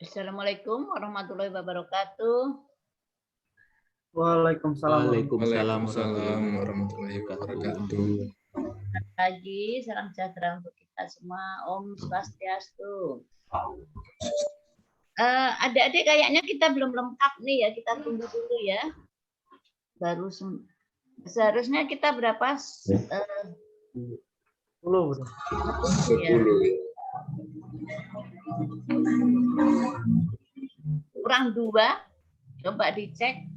Assalamualaikum warahmatullahi wabarakatuh. Waalaikumsalam. Waalaikumsalam warahmatullahi wabarakatuh. Selamat pagi, salam sejahtera untuk kita semua. Om Swastiastu. Adik-adik kayaknya kita belum lengkap nih ya, kita tunggu dulu ya. Baru seharusnya kita berapa? 10. Ya. Kurang 2, coba dicek,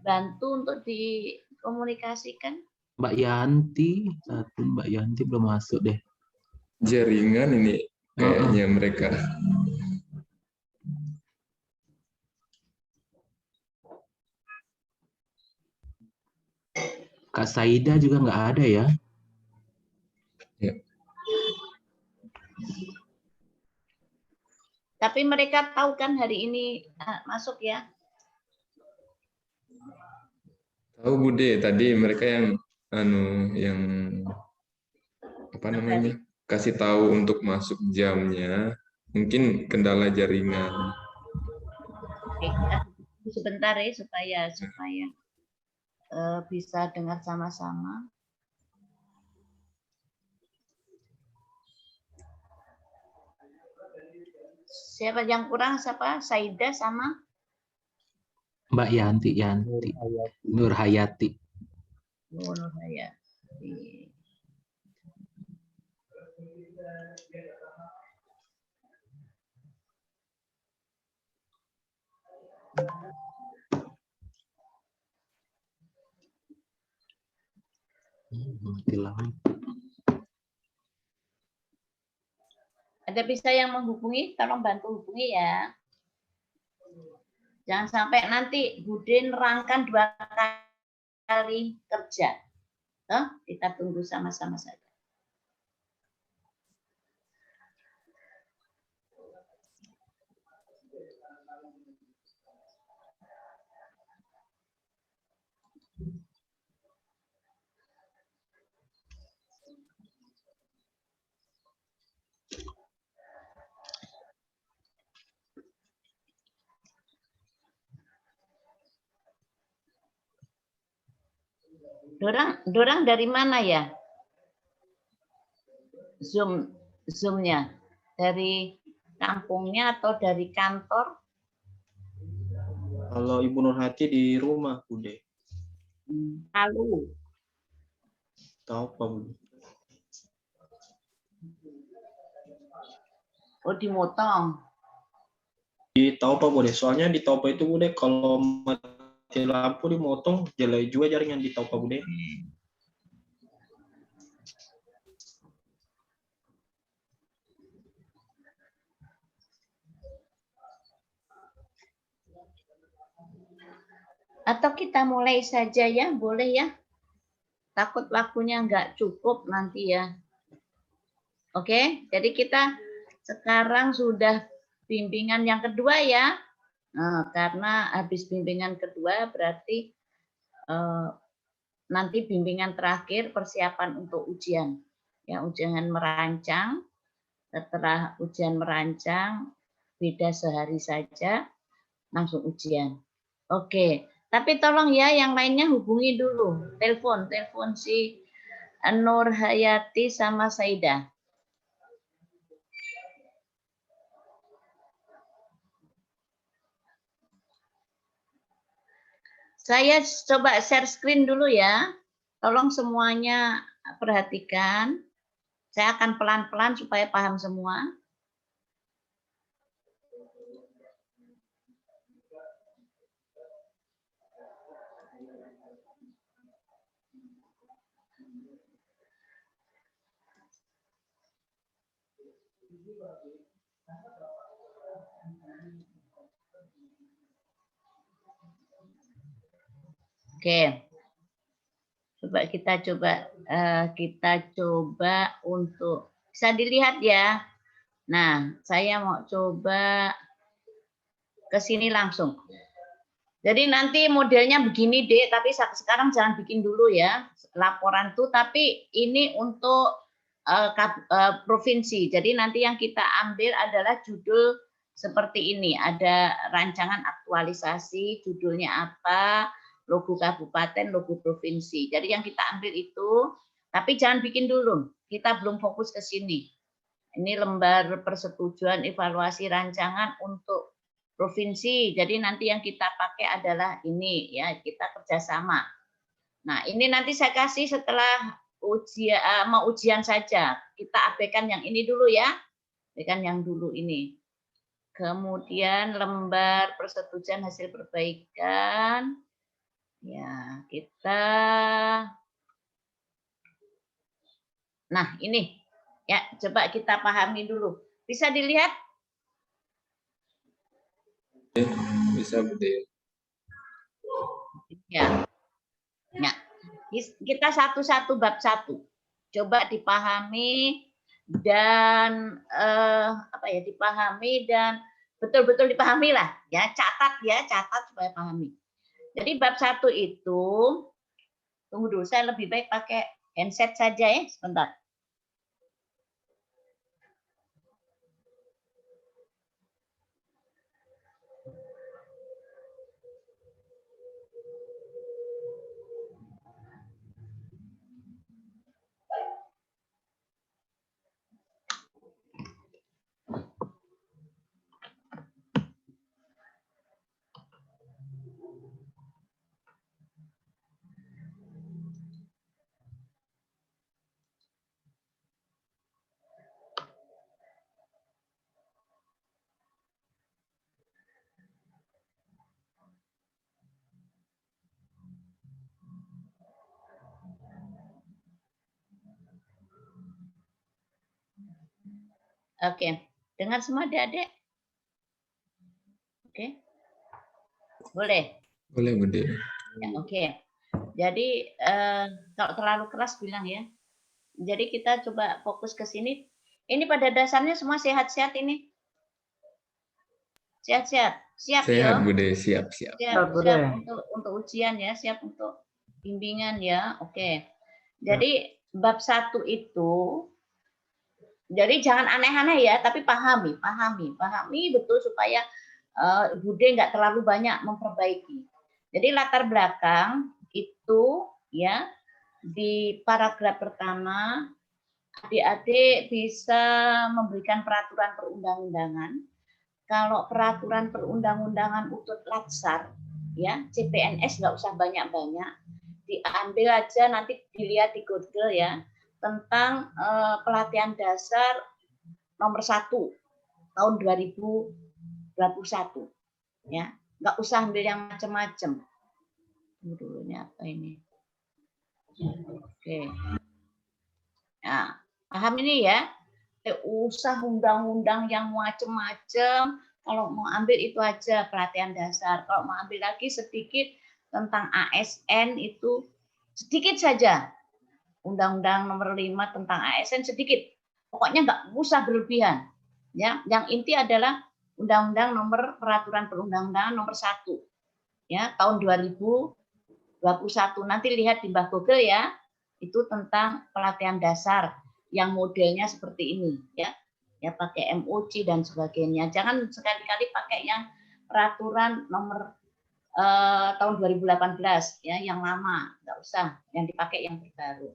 bantu untuk dikomunikasikan. Mbak Yanti, satu Mbak Yanti belum masuk deh. Jaringan ini kayaknya mereka. Kak Saida juga nggak ada ya? Ya. Tapi mereka tahu kan hari ini masuk ya? Tahu Bude, tadi mereka yang apa namanya? Kasih tahu untuk masuk jamnya, mungkin kendala jaringan. Oke, kita tunggu sebentar ya supaya bisa dengar sama-sama. Siapa yang kurang? Siapa? Saida sama Mbak Yanti, Nur Hayati. Nur Hayati. Ada bisa yang menghubungi, tolong bantu hubungi ya. Jangan sampai nanti Bude nerangkan 2 kali kerja. Kita tunggu sama-sama saja. Dorang dari mana ya? Zoom-nya dari kampungnya atau dari kantor? Kalau Ibu Nurhati di rumah, Bude. Palu. Tahu apa, Bude? Oh, di Motong. Di Taupa, Bude. Soalnya di Taupa itu, Bude, kalau mati lampu dimotong, jelek juga jaringan di Taupa, Bude. Atau kita mulai saja ya, boleh ya? Takut waktunya nggak cukup nanti ya. Oke, jadi kita sekarang sudah bimbingan yang kedua ya. Nah, karena habis bimbingan kedua berarti nanti bimbingan terakhir persiapan untuk ujian. Ya, ujian merancang. Setelah ujian merancang, beda sehari saja, langsung ujian. Oke. Tapi tolong ya yang lainnya hubungi dulu. Telepon si Nur Hayati sama Saida. Saya coba share screen dulu ya. Tolong semuanya perhatikan. Saya akan pelan-pelan supaya paham semua. Oke. Kita coba untuk bisa dilihat ya. Nah, saya mau coba ke sini langsung. Jadi nanti modelnya begini, Dek, tapi sekarang jangan bikin dulu ya laporan tuh, tapi ini untuk provinsi. Jadi nanti yang kita ambil adalah judul seperti ini, ada rancangan aktualisasi, judulnya apa, logo kabupaten, logo provinsi. Jadi yang kita ambil itu, tapi jangan bikin dulu, kita belum fokus ke sini. Ini lembar persetujuan evaluasi rancangan untuk provinsi. Jadi nanti yang kita pakai adalah ini ya, kita kerjasama. Nah, ini nanti saya kasih setelah mau ujian saja. Kita abaikan yang ini dulu ya. Abaikan yang dulu ini. Kemudian lembar persetujuan hasil perbaikan. Ya, kita. Nah, ini. Ya, coba kita pahami dulu. Bisa dilihat? Bisa, Bude. Ya. Ya. Kita satu-satu bab satu. Coba dipahami dan dipahami dan betul-betul dipahami lah. Ya, catat supaya pahami. Jadi bab satu itu, tunggu dulu, saya lebih baik pakai handset saja ya, sebentar. Oke, dengar semua adik-adik? Oke, boleh? Boleh, Bude. Ya, oke. Jadi kalau terlalu keras bilang ya. Jadi kita coba fokus ke sini. Ini pada dasarnya semua sehat-sehat ini. Sehat-sehat. Siap ya? Sehat, Bude. Siap. Siap untuk ujian ya, siap untuk bimbingan ya. Oke. Jadi bab 1 itu, jadi jangan aneh-aneh ya, tapi pahami betul supaya Bude nggak terlalu banyak memperbaiki. Jadi latar belakang itu ya, di paragraf pertama adik-adik bisa memberikan peraturan perundang-undangan. Kalau peraturan perundang-undangan utut latsar ya, CPNS nggak usah banyak-banyak, diambil aja nanti dilihat di Google ya, tentang pelatihan dasar nomor 1 tahun 2021 ya, nggak usah ambil yang macam-macam. Dulunya apa ini? Oke. Nah, paham ini ya? Usah undang-undang yang macam-macam. Kalau mau ambil itu aja pelatihan dasar. Kalau mau ambil lagi sedikit tentang ASN itu sedikit saja. Undang-undang nomor 5 tentang ASN sedikit. Pokoknya nggak usah berlebihan. Ya, yang inti adalah Undang-Undang nomor peraturan perundang-undangan nomor 1 ya tahun 2021. Nanti lihat di Mbah Google ya. Itu tentang pelatihan dasar yang modelnya seperti ini ya. Ya pakai MOC dan sebagainya. Jangan sekali-kali pakai yang peraturan nomor tahun 2018 ya, yang lama, nggak usah, yang dipakai yang terbaru.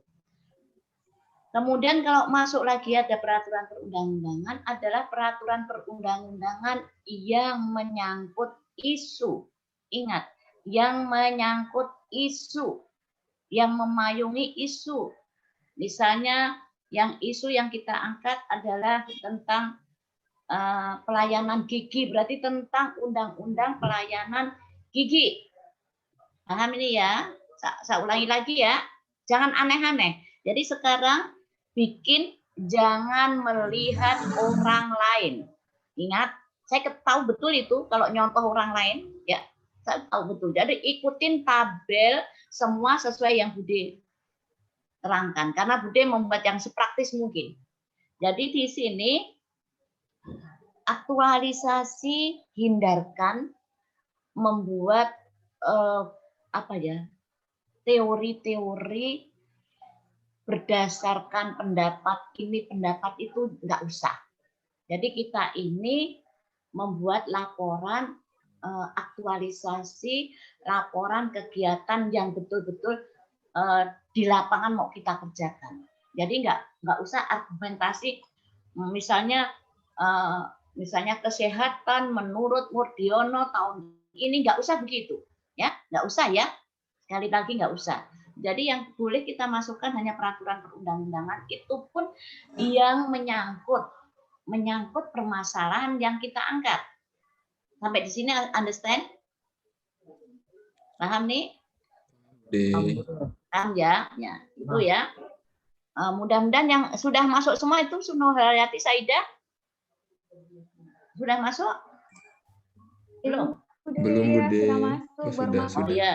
Kemudian kalau masuk lagi ada peraturan perundang-undangan, adalah peraturan perundang-undangan yang menyangkut isu. Ingat, yang menyangkut isu, yang memayungi isu. Misalnya yang isu yang kita angkat adalah tentang pelayanan gigi, berarti tentang undang-undang pelayanan gigi. Paham ini ya? Saya ulangi lagi ya. Jangan aneh-aneh. Jadi sekarang bikin jangan melihat orang lain. Ingat, saya tahu betul itu kalau nyontoh orang lain, ya saya tahu betul. Jadi ikutin tabel semua sesuai yang Bude terangkan, karena Bude membuat yang sepraktis mungkin. Jadi di sini aktualisasi, hindarkan membuat teori-teori berdasarkan pendapat ini, pendapat itu, nggak usah. Jadi kita ini membuat laporan aktualisasi laporan kegiatan yang betul-betul di lapangan mau kita kerjakan. Jadi nggak usah argumentasi, misalnya kesehatan menurut Murdiono tahun ini, nggak usah begitu, ya, nggak usah ya. Sekali lagi nggak usah. Jadi yang boleh kita masukkan hanya peraturan perundang-undangan, itu pun yang menyangkut permasalahan yang kita angkat. Sampai di sini understand? Paham nih? Paham ya? Ya, itu ya. Mudah-mudahan yang sudah masuk semua itu Sunohayati Saida sudah masuk? Belum? Belum, Bude. Sudah masuk, Oh, baru sudah. Oh ya.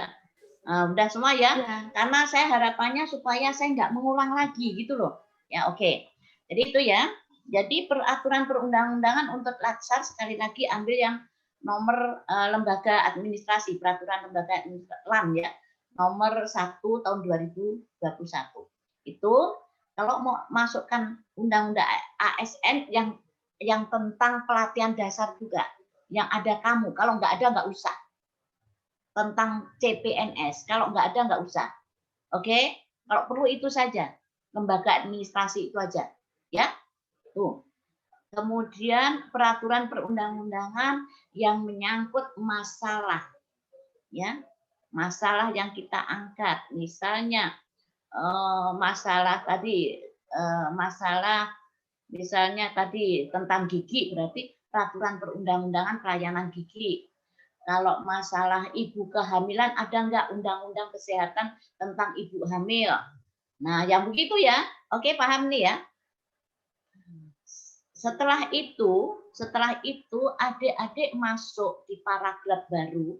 Udah semua ya? Ya. Karena saya harapannya supaya saya nggak mengulang lagi gitu loh. Ya, oke. Jadi itu ya. Jadi peraturan perundang-undangan untuk Latsar sekali lagi ambil yang nomor lembaga administrasi, peraturan lembaga administrasi LAM ya, nomor 1 tahun 2021. Itu kalau mau masukkan undang-undang ASN yang tentang pelatihan dasar juga, yang ada kamu, kalau nggak ada nggak usah. Tentang CPNS, kalau nggak ada nggak usah. Oke, kalau perlu itu saja, lembaga administrasi itu aja, ya. Tuh. Kemudian peraturan perundang-undangan yang menyangkut masalah, ya, masalah yang kita angkat, misalnya masalah tadi, masalah misalnya tadi tentang gigi, berarti peraturan perundang-undangan pelayanan gigi. Kalau masalah ibu kehamilan, ada nggak undang-undang kesehatan tentang ibu hamil? Nah, yang begitu ya, oke, paham nih ya. Setelah itu adik-adik masuk di paragraf baru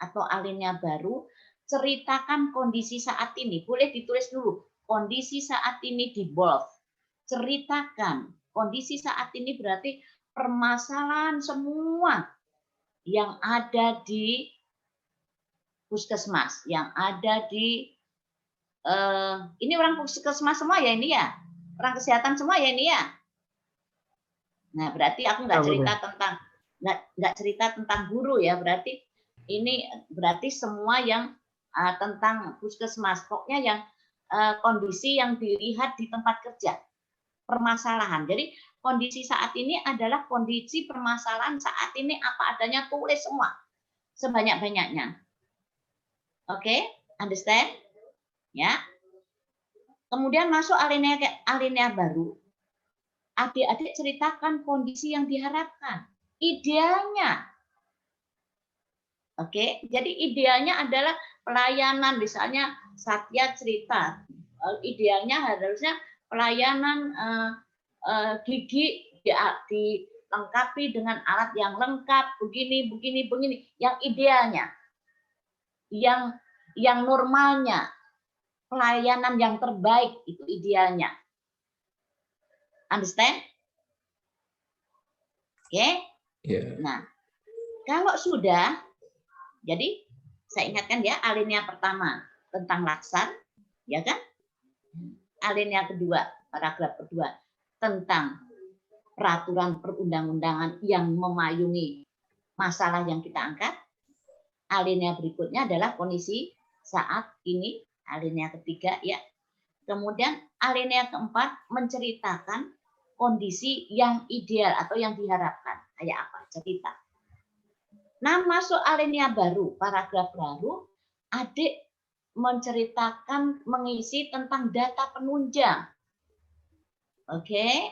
atau alinea baru, ceritakan kondisi saat ini. Boleh ditulis dulu, kondisi saat ini di bold. Ceritakan kondisi saat ini berarti permasalahan semua yang ada di puskesmas, yang ada di ini orang puskesmas semua ya ini ya, orang kesehatan semua ya ini ya. Nah, berarti aku nggak cerita tentang guru ya, berarti ini berarti semua yang tentang puskesmas, pokoknya yang kondisi yang dilihat di tempat kerja, permasalahan. Jadi kondisi saat ini adalah kondisi permasalahan saat ini apa adanya, tulis semua sebanyak-banyaknya. Oke, understand? Ya. Kemudian masuk alinea baru. Adik-adik ceritakan kondisi yang diharapkan, idealnya. Oke, jadi idealnya adalah pelayanan, misalnya Satya cerita, idealnya harusnya pelayanan gigi dilengkapi dengan alat yang lengkap, begini, yang idealnya, yang normalnya, pelayanan yang terbaik itu idealnya. Understand? Oke? Yeah. Nah, kalau sudah, jadi saya ingatkan ya, alinea pertama tentang Latsar, ya kan? Alinea kedua, paragraf kedua tentang peraturan perundang-undangan yang memayungi masalah yang kita angkat. Alinea berikutnya adalah kondisi saat ini, alinea ketiga ya. Kemudian alinea keempat menceritakan kondisi yang ideal atau yang diharapkan. Kayak apa? Cerita. Nah, masuk alinea baru, paragraf baru, adik menceritakan, mengisi tentang data penunjang. Oke?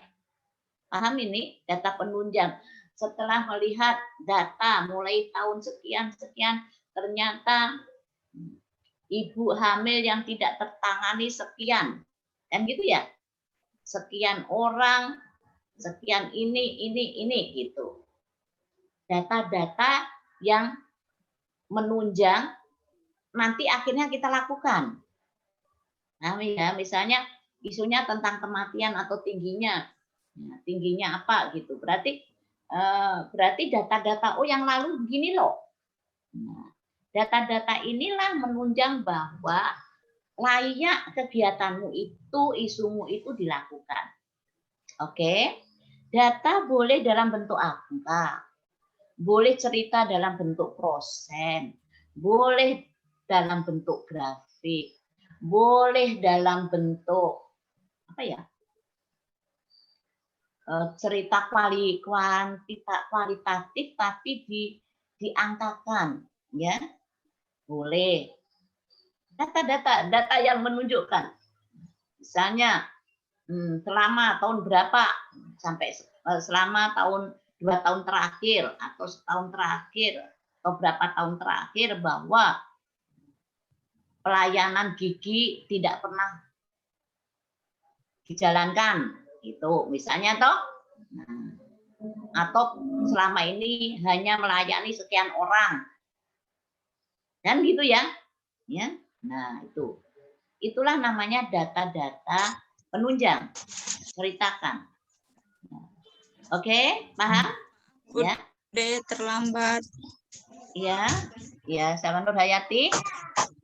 Paham ini? Data penunjang. Setelah melihat data mulai tahun sekian, ternyata ibu hamil yang tidak tertangani sekian. Kan gitu ya? Sekian orang, sekian ini gitu. Data-data yang menunjang nanti akhirnya kita lakukan. Nah, ya, misalnya isunya tentang kematian atau tingginya. Nah, tingginya apa gitu. Berarti data-data yang lalu begini loh. Nah, data-data inilah menunjang bahwa layak kegiatanmu itu, isumu itu dilakukan. Oke. Data boleh dalam bentuk angka, boleh cerita dalam bentuk prosen, boleh dalam bentuk grafik, boleh dalam bentuk apa ya? Cerita kualitatif tapi diangkakan, ya boleh. Data yang menunjukkan, misalnya selama tahun berapa sampai selama 2 tahun terakhir atau setahun terakhir atau berapa tahun terakhir bahwa pelayanan gigi tidak pernah dijalankan. Itu misalnya toh, atau selama ini hanya melayani sekian orang, kan gitu ya, Nah itulah namanya data-data penunjang, ceritakan. Oke, paham? Ya. Bude terlambat. Ya, sama Nur Hayati.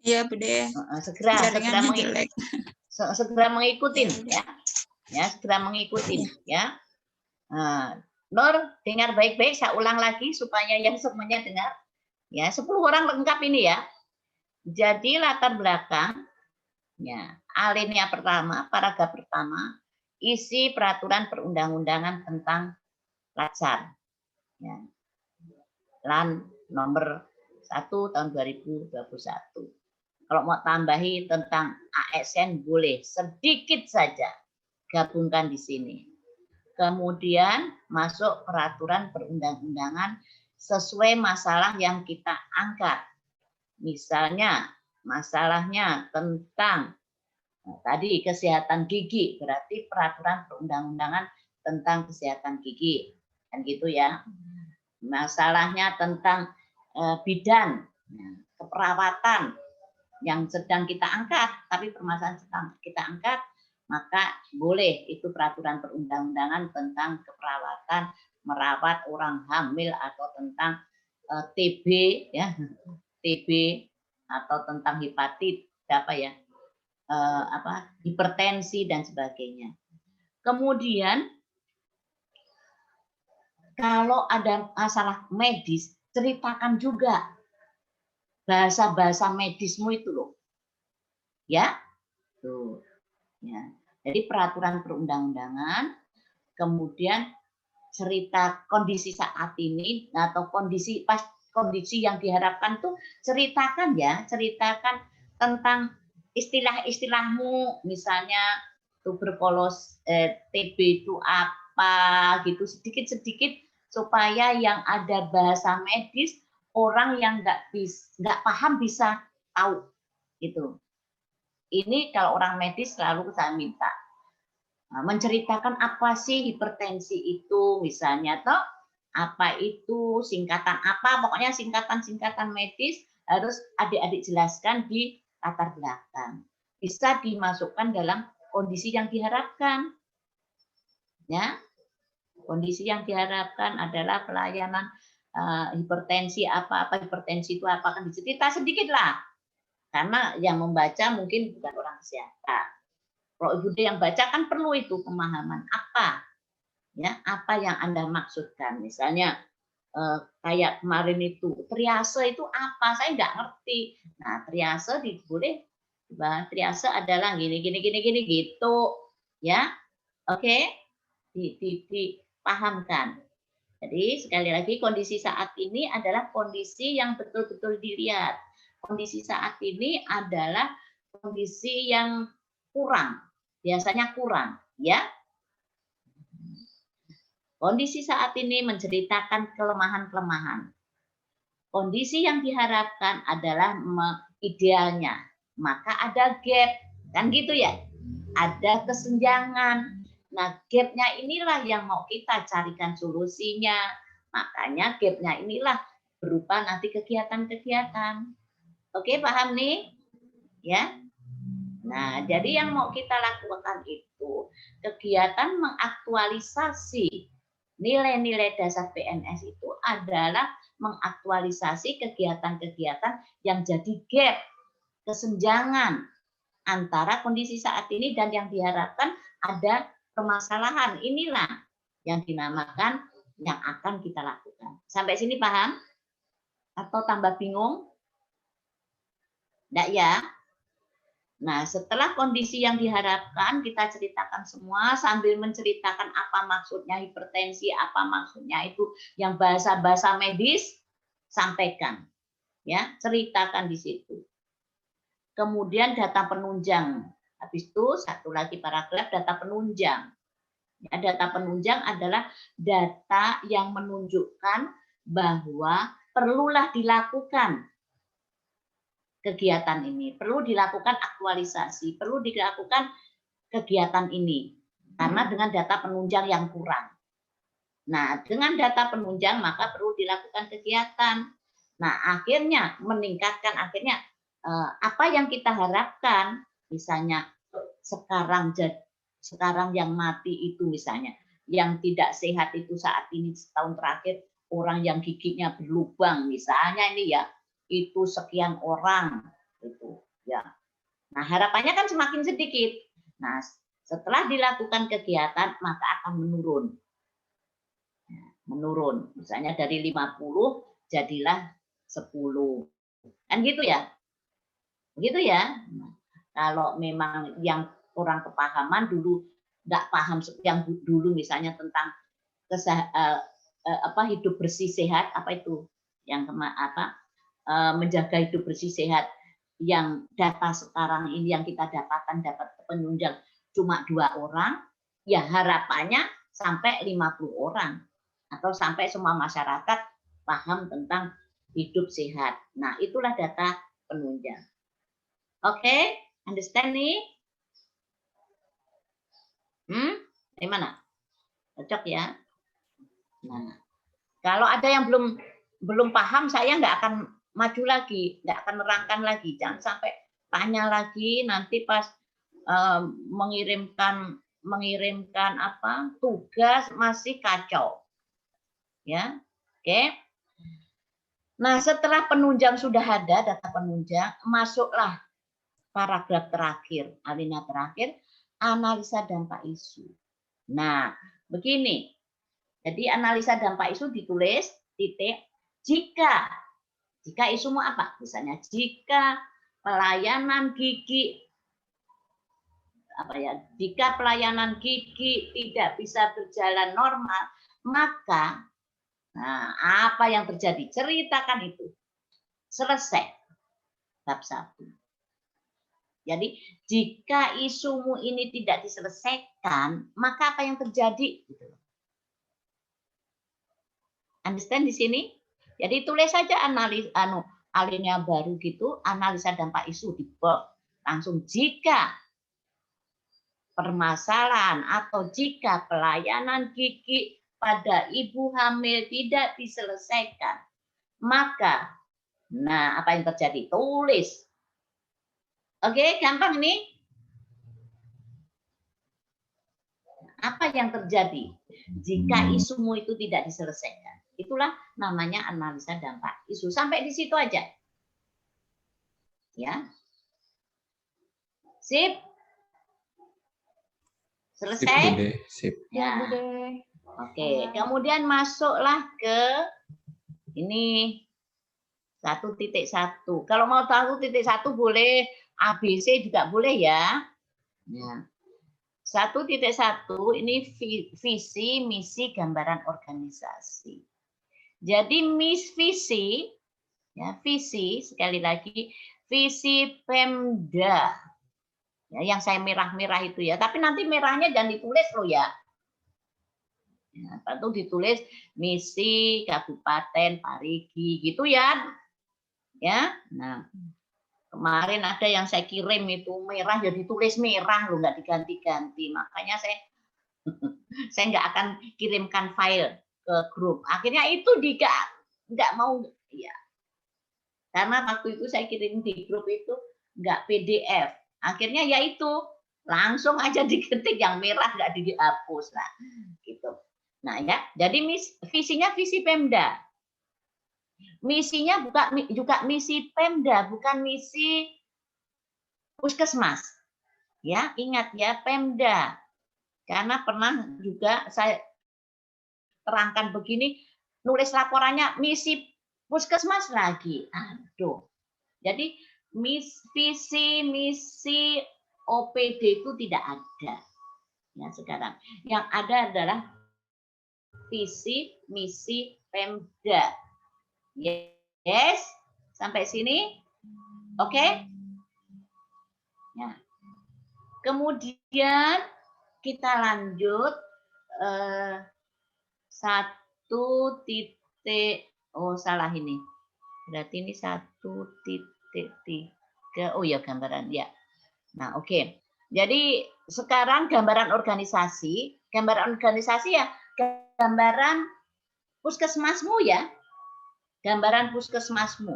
Iya, Bude. Segera mengikuti, ya. Segera mengikuti, ya. Nur, dengar baik-baik, saya ulang lagi supaya yang semuanya dengar. Ya, 10 orang lengkap ini ya. Jadi latar belakang, ya, alinea pertama, paragraf pertama, isi peraturan perundang-undangan tentang LACAR. Ya. LAN nomor 1 tahun 2021. Kalau mau tambahi tentang ASN boleh, sedikit saja gabungkan di sini. Kemudian masuk peraturan perundang-undangan sesuai masalah yang kita angkat. Misalnya masalahnya tentang tadi kesehatan gigi, berarti peraturan perundang-undangan tentang kesehatan gigi, kan gitu ya. Masalahnya tentang bidan, keperawatan yang sedang kita angkat, tapi permasalahan sedang kita angkat, maka boleh itu peraturan perundang-undangan tentang keperawatan merawat orang hamil atau tentang TB, ya, TB atau tentang hepatit, hipertensi dan sebagainya. Kemudian kalau ada masalah medis, ceritakan juga bahasa-bahasa medismu itu loh. Ya. Tuh. Ya. Jadi peraturan perundang-undangan, kemudian cerita kondisi saat ini atau kondisi yang diharapkan tuh ceritakan tentang istilah-istilahmu, misalnya tuberkulosis, TB itu apa gitu, sedikit-sedikit supaya yang ada bahasa medis orang yang nggak paham bisa tahu gitu. Ini kalau orang medis selalu saya minta menceritakan apa sih hipertensi itu, misalnya toh apa itu, singkatan apa, pokoknya singkatan medis harus adik-adik jelaskan di latar belakang. Bisa dimasukkan dalam kondisi yang diharapkan. Ya. Kondisi yang diharapkan adalah pelayanan hipertensi apa hipertensi itu apa, kan dicerita sedikit lah. Karena yang membaca mungkin bukan orang kesehatan. Kalau Ibu yang baca kan perlu itu pemahaman apa, ya, apa yang Anda maksudkan. Misalnya kayak kemarin itu triase itu apa, saya nggak ngerti. Nah triase boleh, triase adalah gini gitu, ya, oke, dipahamkan. Jadi sekali lagi kondisi saat ini adalah kondisi yang betul-betul dilihat. Kondisi saat ini adalah kondisi yang kurang, biasanya kurang, ya. Kondisi saat ini menceritakan kelemahan-kelemahan. Kondisi yang diharapkan adalah idealnya, maka ada gap, kan gitu ya. Ada kesenjangan. Nah, gapnya inilah yang mau kita carikan solusinya. Makanya gapnya inilah berupa nanti kegiatan-kegiatan. Oke, paham nih? Ya. Nah, jadi yang mau kita lakukan itu kegiatan mengaktualisasi nilai-nilai dasar PNS itu adalah mengaktualisasi kegiatan-kegiatan yang jadi gap, kesenjangan antara kondisi saat ini dan yang diharapkan ada permasalahan. Inilah yang dinamakan yang akan kita lakukan. Sampai sini paham? Atau tambah bingung? Enggak ya? Nah, setelah kondisi yang diharapkan, kita ceritakan semua sambil menceritakan apa maksudnya hipertensi, apa maksudnya itu yang bahasa-bahasa medis, sampaikan. Ya, ceritakan di situ. Kemudian data penunjang. Habis itu satu lagi paragraf data penunjang. Ya, data penunjang adalah data yang menunjukkan bahwa perlulah dilakukan kegiatan ini, perlu dilakukan aktualisasi, perlu dilakukan kegiatan ini, karena dengan data penunjang yang kurang. Nah, dengan data penunjang maka perlu dilakukan kegiatan. Nah, akhirnya meningkatkan, apa yang kita harapkan, misalnya sekarang yang mati itu misalnya, yang tidak sehat itu saat ini setahun terakhir, orang yang giginya berlubang misalnya ini ya, itu sekian orang itu ya. Nah, harapannya kan semakin sedikit. Nah, setelah dilakukan kegiatan maka akan menurun. Menurun. Misalnya dari 50 jadilah 10. Kan gitu ya? Begitu ya. Nah, kalau memang yang kurang kepahaman dulu nggak paham yang dulu misalnya tentang hidup bersih sehat, apa itu yang menjaga hidup bersih sehat, yang data sekarang ini yang kita dapat penunjang cuma 2 orang, ya harapannya sampai 50 orang atau sampai semua masyarakat paham tentang hidup sehat. Nah, itulah data penunjang. Oke, understand nih? Gimana? Cocok ya? Nah, kalau ada yang belum paham, saya nggak akan maju lagi, nggak akan nerangkan lagi. Jangan sampai tanya lagi nanti pas mengirimkan tugas masih kacau. Ya. Oke. Nah, setelah penunjang sudah ada, data penunjang, masuklah paragraf terakhir, alinea terakhir, analisa dampak isu. Nah, begini. Jadi analisa dampak isu ditulis titik jika isumu apa? Misalnya jika pelayanan gigi jika pelayanan gigi tidak bisa berjalan normal, maka apa yang terjadi? Ceritakan itu. Selesai. Bab 1. Jadi jika isumu ini tidak diselesaikan, maka apa yang terjadi? Understand di sini? Jadi tulis saja alinea baru gitu, analisa dampak isu di box. Langsung jika permasalahan atau jika pelayanan gigi pada ibu hamil tidak diselesaikan, maka apa yang terjadi? Tulis. Oke, gampang nih. Apa yang terjadi jika isumu itu tidak diselesaikan? Itulah namanya analisa dampak isu. Sampai di situ aja. Ya. Sip. Selesai? Sip. Ya. Oke, kemudian masuklah ke ini 1.1. Kalau mau tahu 1.1 boleh, ABC juga boleh ya. Ya. 1.1 ini visi, misi, gambaran organisasi. Jadi visi, ya visi sekali lagi visi Pemda, ya, yang saya merah-merah itu ya. Tapi nanti merahnya jangan ditulis loh ya. Itu ditulis misi Kabupaten Parigi gitu ya. Ya, nah kemarin ada yang saya kirim itu merah ya ditulis merah loh, nggak diganti-ganti. Makanya saya nggak akan kirimkan file ke grup. Akhirnya itu nggak mau ya. Karena waktu itu saya kirim di grup itu nggak PDF. Akhirnya ya itu langsung aja diketik yang merah nggak dihapus lah gitu. Nah ya, jadi visinya visi Pemda. Misinya juga misi Pemda, bukan misi Puskesmas. Ya, ingat ya Pemda. Karena pernah juga saya terangkan begini, nulis laporannya misi puskesmas lagi. Aduh. Jadi visi misi OPD itu tidak ada. Ya sekarang. Yang ada adalah visi misi Pemda. Yes, sampai sini. Oke? Ya. Kemudian kita lanjut 1 titik. Oh, salah ini. Berarti ini 1.3. Oh ya, gambaran ya. Nah, oke. Jadi sekarang gambaran organisasi ya, gambaran puskesmasmu ya. Gambaran puskesmasmu.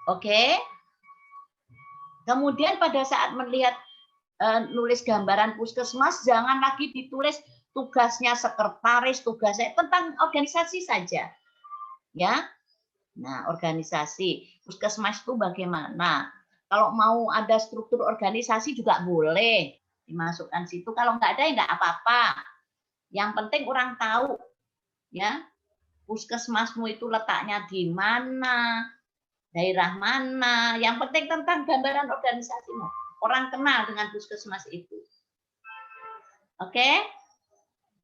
Oke. Kemudian pada saat melihat nulis gambaran puskesmas, jangan lagi ditulis tugasnya sekretaris, tugasnya tentang organisasi saja. Ya. Nah, organisasi puskesmas itu bagaimana? Kalau mau ada struktur organisasi juga boleh dimasukkan situ. Kalau nggak ada ya nggak apa-apa. Yang penting orang tahu ya puskesmasmu itu letaknya di mana, daerah mana. Yang penting tentang gambaran organisasimu. Orang kenal dengan puskesmas itu. Oke?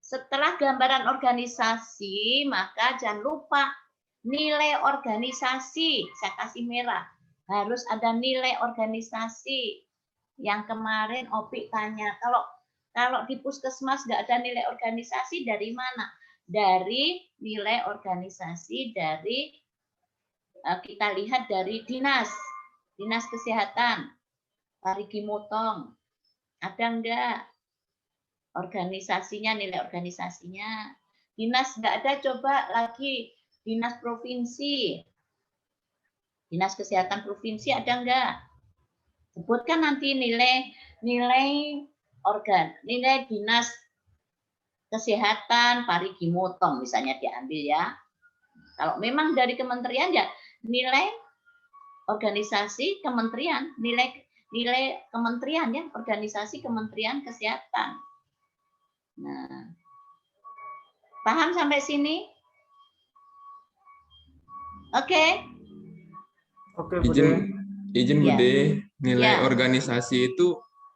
Setelah gambaran organisasi, maka jangan lupa nilai organisasi. Saya kasih merah. Harus ada nilai organisasi. Yang kemarin Opik tanya, kalau di puskesmas nggak ada nilai organisasi, dari mana? Dari nilai organisasi dari kita lihat dari dinas kesehatan, Parigi Motong, ada enggak organisasinya, nilai organisasinya? Dinas enggak ada, coba lagi dinas provinsi, dinas kesehatan provinsi ada enggak? Sebutkan nanti nilai dinas kesehatan Parigi Motong misalnya diambil ya. Kalau memang dari kementerian ya nilai organisasi kementerian, nilai kementerian ya, organisasi Kementerian Kesehatan. Nah, paham sampai sini? Oke. Oke, Bude. Izin Ya. Bude, nilai Ya. organisasi itu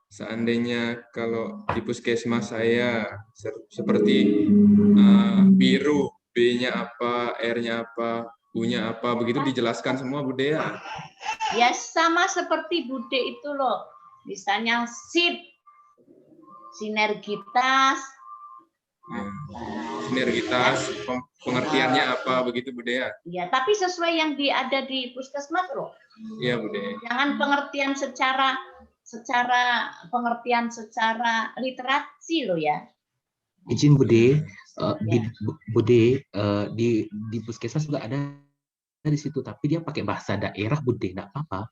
seandainya kalau di puskesmas saya seperti biru, B-nya apa, R-nya apa, U-nya apa, begitu dijelaskan semua Bude ya? Ya sama seperti Bude itu loh. Misalnya SIP, sinergitas. Sinergitas, pengertiannya apa, begitu Bude ya? Ya, tapi sesuai yang ada di puskesmas loh. Iya Bude. Jangan pengertian secara literasi loh ya. Izin Bude, di puskesmas juga ada di situ, tapi dia pakai bahasa daerah Bude, enggak apa-apa.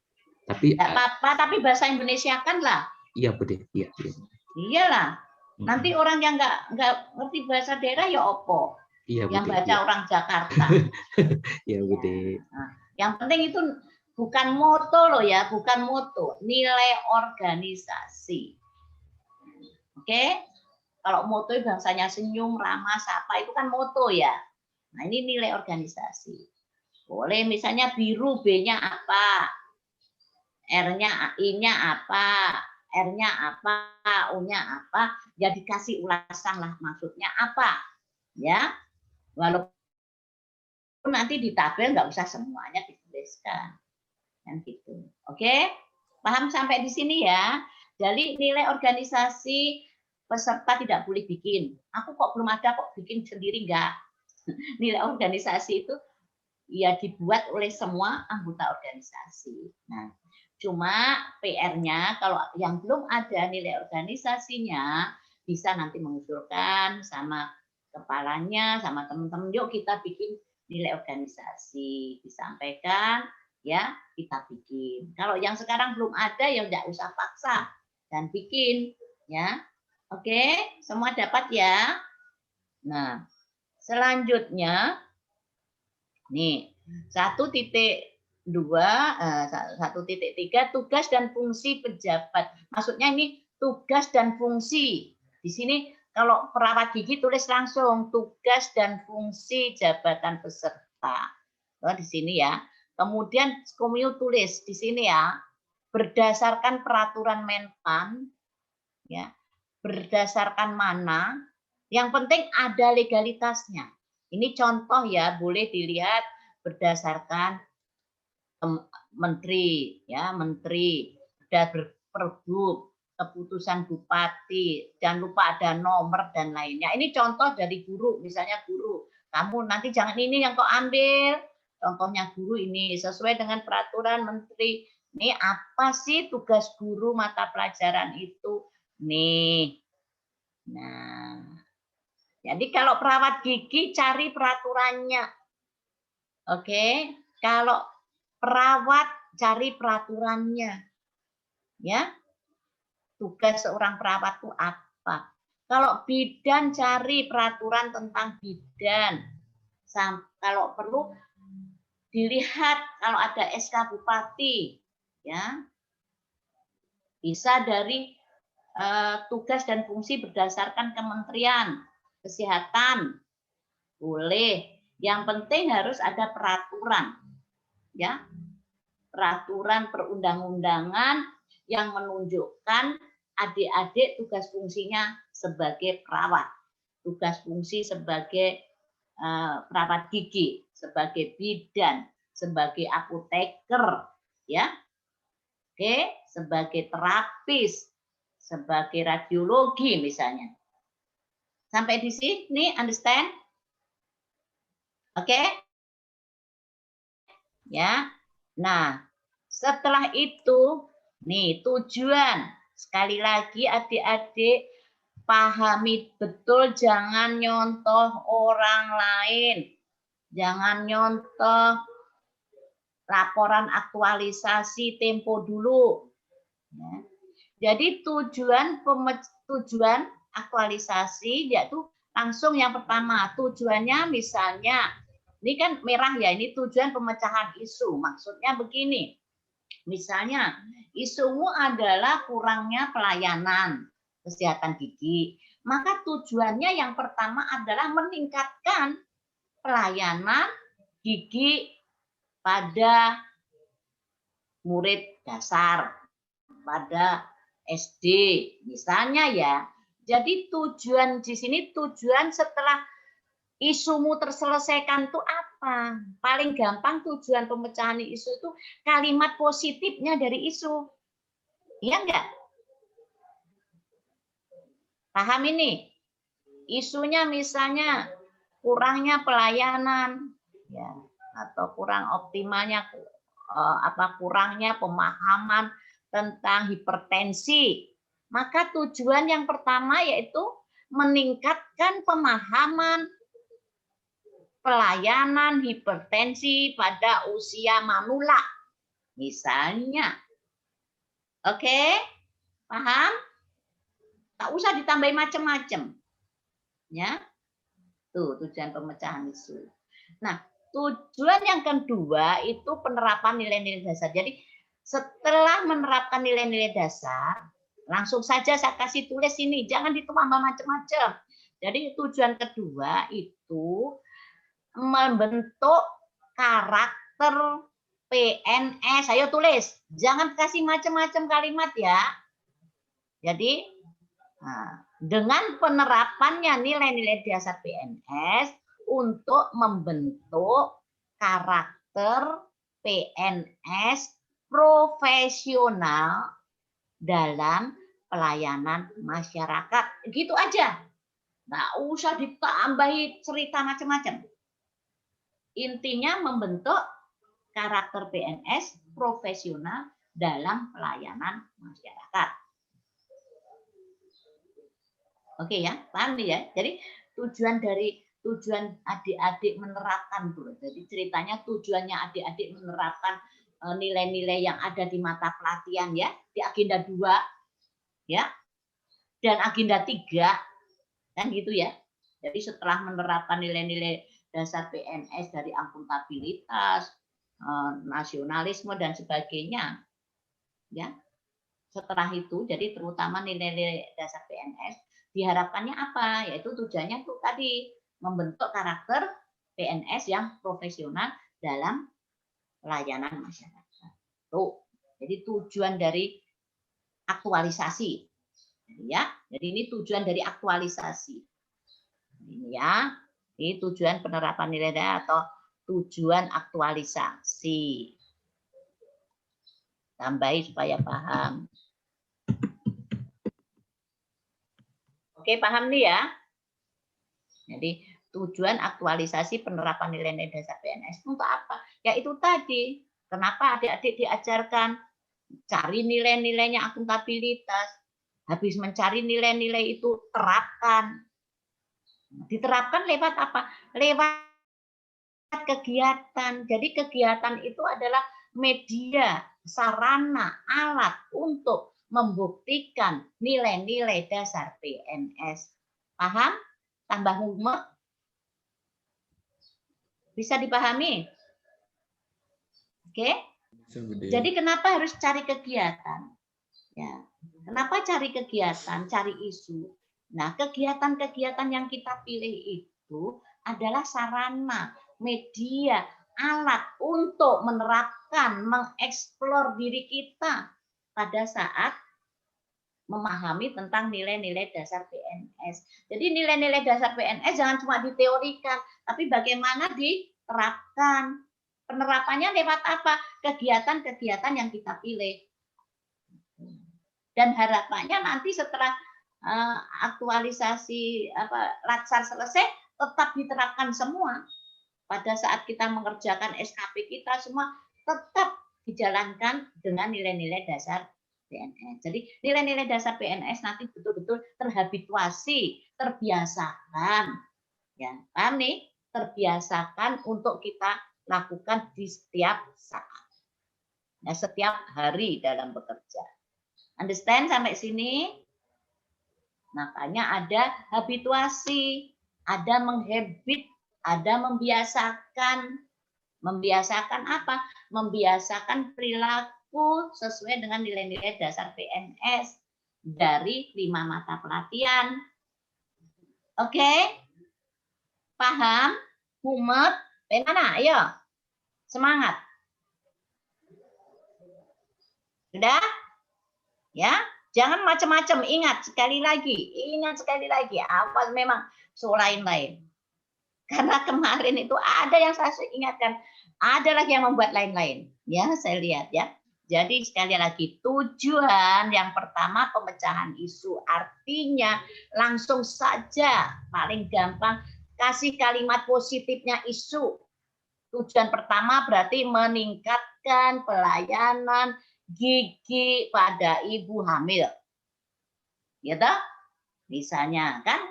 Tapi enggak apa-apa, tapi bahasa Indonesia kan lah. Iya Bude, iya. Iyalah. Nanti orang yang nggak ngerti bahasa daerah ya opo. Iya, yang Bude, baca iya. orang Jakarta. Iya Bude. Nah, yang penting itu bukan moto loh ya, bukan moto, nilai organisasi. Oke? Kalau moto bangsanya senyum, ramah, sapa itu kan moto ya. Nah, ini nilai organisasi. Boleh misalnya biru, B-nya apa? R-nya, I-nya apa? R-nya apa? U-nya apa? Ya dikasih ulasan lah maksudnya apa. Ya. Walaupun nanti di tabel nggak usah semuanya dituliskan. Yang gitu. Oke? Paham sampai di sini ya? Jadi nilai organisasi peserta tidak boleh bikin. Aku kok belum ada kok bikin sendiri enggak. Nilai organisasi itu ya dibuat oleh semua anggota organisasi. Nah, cuma PR-nya kalau yang belum ada nilai organisasinya bisa nanti mengusulkan sama kepalanya, sama teman-teman, yuk kita bikin nilai organisasi, disampaikan ya, kita bikin. Kalau yang sekarang belum ada ya enggak usah paksa dan bikin ya. Oke, semua dapat ya. Nah, selanjutnya nih 1.2, 1.3 tugas dan fungsi pejabat. Maksudnya ini tugas dan fungsi. Di sini kalau perawat gigi tulis langsung tugas dan fungsi jabatan peserta. Oh, di sini ya. Kemudian Komio tulis di sini ya, berdasarkan peraturan Menpan, ya, berdasarkan mana, yang penting ada legalitasnya. Ini contoh ya, boleh dilihat berdasarkan menteri, ya, menteri, ada pergub, keputusan bupati, jangan lupa ada nomor dan lainnya. Ini contoh dari guru, misalnya guru, kamu nanti jangan ini yang kau ambil, contohnya guru ini sesuai dengan peraturan menteri. Ini apa sih tugas guru mata pelajaran itu? Nih. Nah, jadi kalau perawat gigi cari peraturannya. Oke, kalau perawat cari peraturannya. Ya. Tugas seorang perawat itu apa? Kalau bidan cari peraturan tentang bidan. Kalau perlu dilihat kalau ada SK bupati, ya. Bisa dari tugas dan fungsi berdasarkan Kementerian Kesehatan. Boleh. Yang penting harus ada peraturan. Ya. Peraturan perundang-undangan yang menunjukkan adik-adik tugas fungsinya sebagai perawat. Tugas fungsi sebagai perawat gigi, sebagai bidan, sebagai apoteker, ya. Oke, sebagai terapis, sebagai radiologi misalnya. Sampai di sini, understand? Oke? Ya. Nah, setelah itu, nih tujuan. Sekali lagi adik-adik pahami betul, jangan nyontoh orang lain. Jangan nyontoh laporan aktualisasi Tempo dulu. Ya. Jadi tujuan aktualisasi yaitu langsung yang pertama, tujuannya misalnya, ini kan merah ya, ini tujuan pemecahan isu. Maksudnya begini, misalnya isumu adalah kurangnya pelayanan kesehatan gigi. Maka tujuannya yang pertama adalah meningkatkan pelayanan gigi pada murid dasar, pada SD, misalnya ya. Jadi tujuan di sini, tujuan setelah isumu terselesaikan itu apa? Paling gampang tujuan pemecahan isu itu kalimat positifnya dari isu. Iya enggak? Paham ini? Isunya misalnya kurangnya pelayanan, ya, atau kurang optimalnya kurangnya pemahaman tentang hipertensi. Maka tujuan yang pertama yaitu meningkatkan pemahaman pelayanan hipertensi pada usia manula. Misalnya. Oke? Paham? Tak usah ditambahin macam-macam. Ya. Tuh, tujuan pemecahan isu. Nah, tujuan yang kedua itu penerapan nilai-nilai dasar. Jadi, setelah menerapkan nilai-nilai dasar, langsung saja saya kasih tulis ini, jangan ditambah macam-macam. Jadi, tujuan kedua itu membentuk karakter PNS. Ayo tulis, jangan kasih macam-macam kalimat ya. Jadi, dengan penerapannya nilai-nilai dasar PNS untuk membentuk karakter PNS profesional dalam pelayanan masyarakat. Gitu aja. Nggak usah ditambahi cerita macam-macam. Intinya membentuk karakter PNS profesional dalam pelayanan masyarakat. Oke ya, paham ya? Jadi tujuan adik-adik menerapkan dulu. Jadi ceritanya tujuannya adik-adik menerapkan nilai-nilai yang ada di mata pelatihan ya, di agenda 2 ya. Dan agenda 3 kan gitu ya. Jadi setelah menerapkan nilai-nilai dasar PNS dari akuntabilitas, nasionalisme dan sebagainya ya. Setelah itu jadi terutama nilai-nilai dasar PNS diharapkannya apa? Yaitu tujuannya tuh tadi membentuk karakter PNS yang profesional dalam pelayanan masyarakat. Tuh. Jadi tujuan dari aktualisasi. Ya, jadi ini tujuan dari aktualisasi. Ini ya, ini tujuan penerapan nilai atau tujuan aktualisasi. Tambahin supaya paham. Oke, paham nih ya? Jadi tujuan aktualisasi penerapan nilai-nilai dasar PNS untuk apa? Ya itu tadi. Kenapa adik-adik diajarkan cari nilai-nilainya akuntabilitas. Habis mencari nilai-nilai itu terapkan. Diterapkan lewat apa? Lewat kegiatan. Jadi kegiatan itu adalah media, sarana, alat untuk membuktikan nilai-nilai dasar PNS. Paham? Tambah mumet? Bisa dipahami? Oke? Jadi kenapa harus cari kegiatan? Ya. Kenapa cari kegiatan, cari isu? Nah, kegiatan-kegiatan yang kita pilih itu adalah sarana, media, alat untuk menerapkan, mengeksplor diri kita pada saat memahami tentang nilai-nilai dasar PNS. Jadi nilai-nilai dasar PNS jangan cuma diteorikan, tapi bagaimana diterapkan. Penerapannya lewat apa? Kegiatan-kegiatan yang kita pilih. Dan harapannya nanti setelah aktualisasi Latsar selesai, tetap diterapkan semua. Pada saat kita mengerjakan SKP kita semua tetap dijalankan dengan nilai-nilai dasar PNS. Jadi nilai-nilai dasar PNS nanti betul-betul terhabituasi, terbiasakan. Ya, paham nih? Terbiasakan untuk kita lakukan di setiap saat. Ya, setiap hari dalam bekerja. Understand sampai sini? Makanya ada habituasi, ada menghabit, ada membiasakan. Membiasakan apa? Membiasakan perilaku sesuai dengan nilai-nilai dasar PNS dari 5 mata pelatihan. Oke? Paham? Mumet? Bagaimana? Ayo. Semangat. Sudah? Ya, jangan macam-macam. Ingat sekali lagi, awas memang lain-lain. Karena kemarin itu ada yang saya ingatkan, ada lagi yang membuat lain-lain. Ya, saya lihat ya. Jadi sekali lagi tujuan yang pertama pemecahan isu, artinya langsung saja paling gampang kasih kalimat positifnya isu. Tujuan pertama berarti meningkatkan pelayanan gigi pada ibu hamil. Gitu? Misalnya kan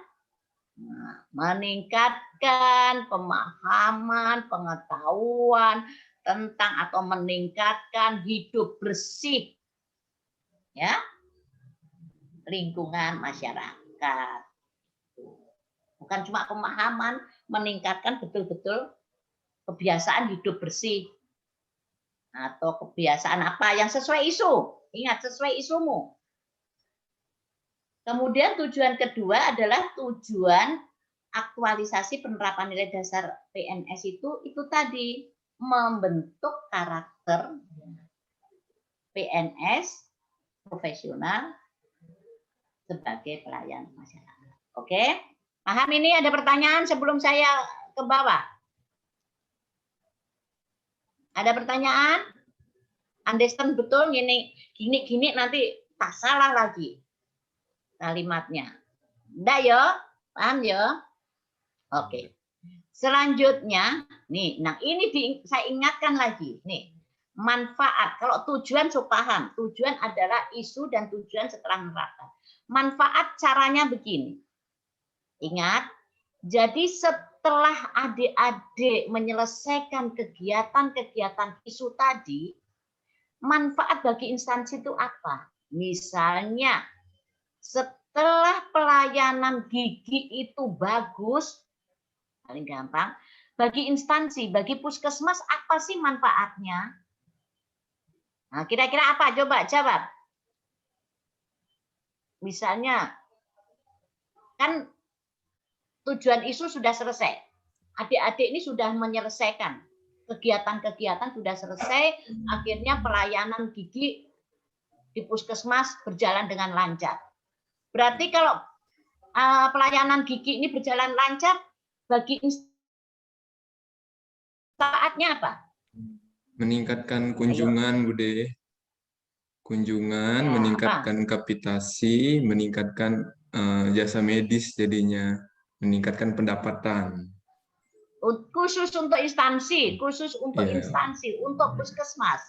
meningkatkan pemahaman, pengetahuan tentang atau meningkatkan hidup bersih ya lingkungan masyarakat. Bukan cuma pemahaman, meningkatkan betul-betul kebiasaan hidup bersih atau kebiasaan apa yang sesuai isu. Ingat, sesuai isumu. Kemudian tujuan kedua adalah tujuan aktualisasi penerapan nilai dasar PNS itu tadi membentuk karakter PNS profesional sebagai pelayan masyarakat. Oke? Paham ini? Ada pertanyaan sebelum saya ke bawah? Ada pertanyaan? Understand betul gini nanti tak salah lagi kalimatnya. Udah ya? Paham ya? Oke. Selanjutnya, nih, nah ini saya ingatkan lagi, nih. Manfaat, kalau tujuan so paham, tujuan adalah isu dan tujuan setelah menerapkan. Manfaat caranya begini. Ingat, jadi setelah adik-adik menyelesaikan kegiatan-kegiatan isu tadi, manfaat bagi instansi itu apa? Misalnya, setelah pelayanan gigi itu bagus, paling gampang, bagi instansi, bagi puskesmas, apa sih manfaatnya? Nah, kira-kira apa? Coba jawab. Misalnya, kan tujuan isu sudah selesai. Adik-adik ini sudah menyelesaikan kegiatan-kegiatan sudah selesai, akhirnya pelayanan gigi di puskesmas berjalan dengan lancar. Berarti kalau pelayanan gigi ini berjalan lancar, bagi saatnya apa? Meningkatkan kunjungan, Bude. Kunjungan, Ya, meningkatkan kapitasi, meningkatkan jasa medis jadinya, meningkatkan pendapatan. Khusus untuk instansi, untuk puskesmas.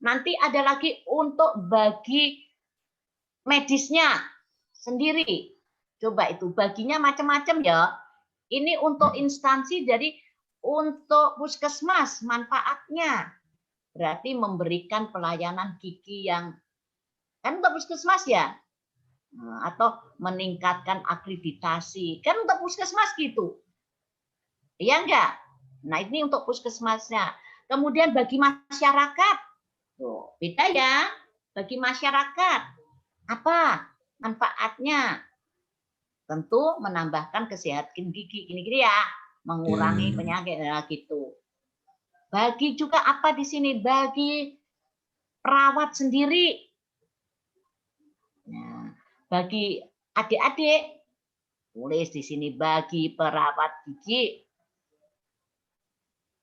Nanti ada lagi untuk bagi medisnya sendiri. Coba itu baginya macam-macam ya. Ini untuk instansi, jadi untuk puskesmas manfaatnya berarti memberikan pelayanan gigi yang kan untuk puskesmas ya, atau meningkatkan akreditasi kan untuk puskesmas gitu. Iya enggak? Nah, ini untuk puskesmasnya. Kemudian bagi masyarakat, tuh, beda ya. Bagi masyarakat, apa manfaatnya? Tentu menambahkan kesehatan gigi, gini-gini ya, mengurangi penyakit gitu. Bagi juga apa di sini? Bagi perawat sendiri. Nah, bagi adik-adik, tulis di sini bagi perawat gigi.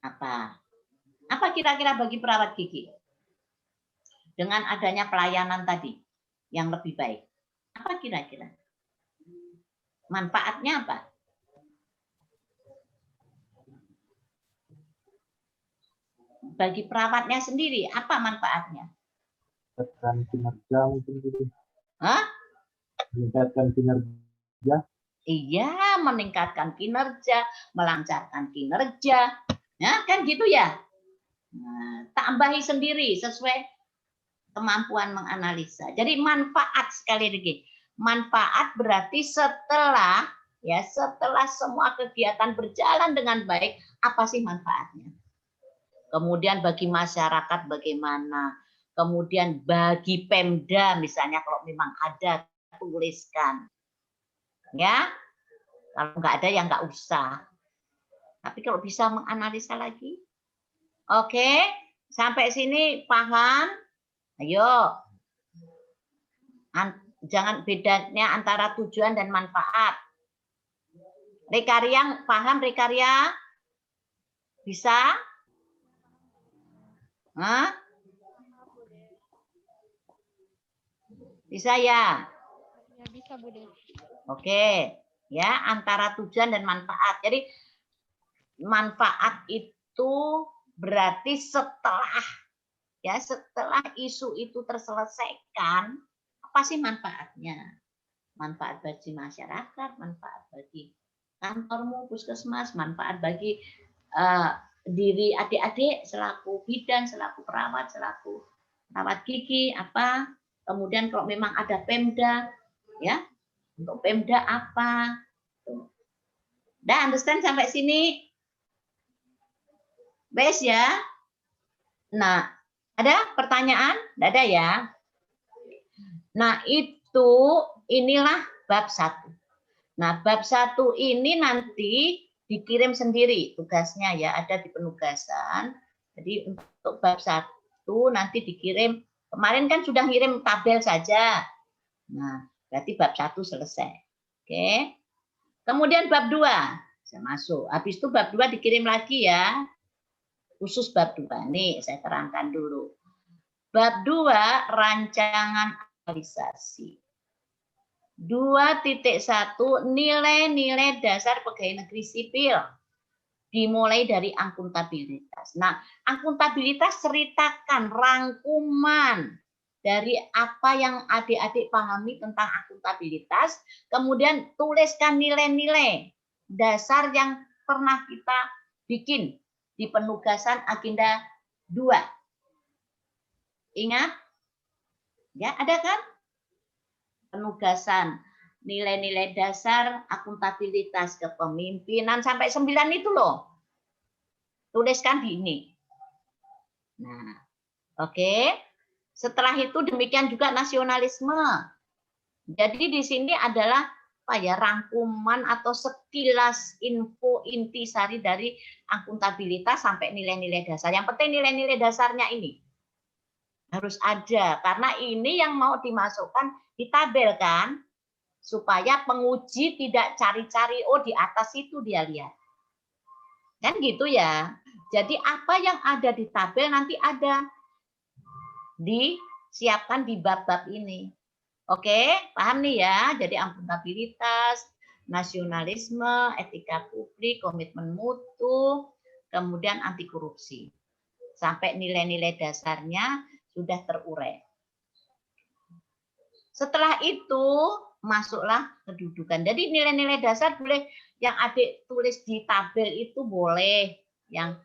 Apa kira-kira bagi perawat gigi? Dengan adanya pelayanan tadi yang lebih baik. Apa kira-kira? Manfaatnya apa? Bagi perawatnya sendiri, apa manfaatnya? Meningkatkan kinerja mungkin gitu. Hah? Meningkatkan kinerja. Iya, meningkatkan kinerja, melancarkan kinerja. Ya, kan gitu ya. Nah, tambahi sendiri sesuai kemampuan menganalisa. Jadi manfaat sekali lagi. Manfaat berarti setelah semua kegiatan berjalan dengan baik, apa sih manfaatnya? Kemudian bagi masyarakat bagaimana? Kemudian bagi Pemda misalnya kalau memang ada tuliskan. Ya. Kalau nggak ada ya nggak usah. Tapi kalau bisa menganalisa lagi. Oke, sampai sini paham? Ayo. Jangan bedanya antara tujuan dan manfaat. Rekaria paham Rekaria? Bisa? Hah? Bisa ya? Ya bisa, Bude. Oke, ya antara tujuan dan manfaat. Jadi manfaat itu berarti setelah isu itu terselesaikan, apa sih manfaatnya? Manfaat bagi masyarakat, manfaat bagi kantormu, puskesmas, manfaat bagi diri adik-adik selaku bidan, selaku perawat gigi, apa? Kemudian kalau memang ada Pemda, ya, untuk Pemda apa? Udah understand sampai sini? Bes ya? Nah, ada pertanyaan? Tidak ada ya? Nah, inilah bab 1. Nah, bab 1 ini nanti dikirim sendiri tugasnya ya, ada di penugasan. Jadi untuk bab 1 nanti dikirim. Kemarin kan sudah ngirim tabel saja. Nah, berarti bab 1 selesai. Oke. Kemudian bab 2 saya masuk. Habis itu bab 2 dikirim lagi ya. Khusus bab 2. Nih, saya terangkan dulu. Bab 2 rancangan analisasi. 2.1 nilai-nilai dasar pegawai negeri sipil. Dimulai dari akuntabilitas. Nah, akuntabilitas ceritakan rangkuman dari apa yang adik-adik pahami tentang akuntabilitas, kemudian tuliskan nilai-nilai dasar yang pernah kita bikin di penugasan agenda 2. Ingat? Ya, ada kan? Penugasan nilai-nilai dasar akuntabilitas kepemimpinan sampai 9 itu loh. Tuliskan di ini. Nah, oke. Setelah itu demikian juga nasionalisme. Jadi di sini adalah rangkuman atau sekilas info intisari dari akuntabilitas sampai nilai-nilai dasar. Yang penting nilai-nilai dasarnya ini harus ada, karena ini yang mau dimasukkan di tabel kan, supaya penguji tidak cari-cari, oh di atas itu dia lihat. Kan gitu ya. Jadi apa yang ada di tabel nanti ada disiapkan di bab-bab ini. Oke, paham nih ya. Jadi akuntabilitas, nasionalisme, etika publik, komitmen mutu, kemudian anti korupsi. Sampai nilai-nilai dasarnya sudah terurai. Setelah itu masuklah kedudukan. Jadi nilai-nilai dasar boleh yang adik tulis di tabel itu boleh, yang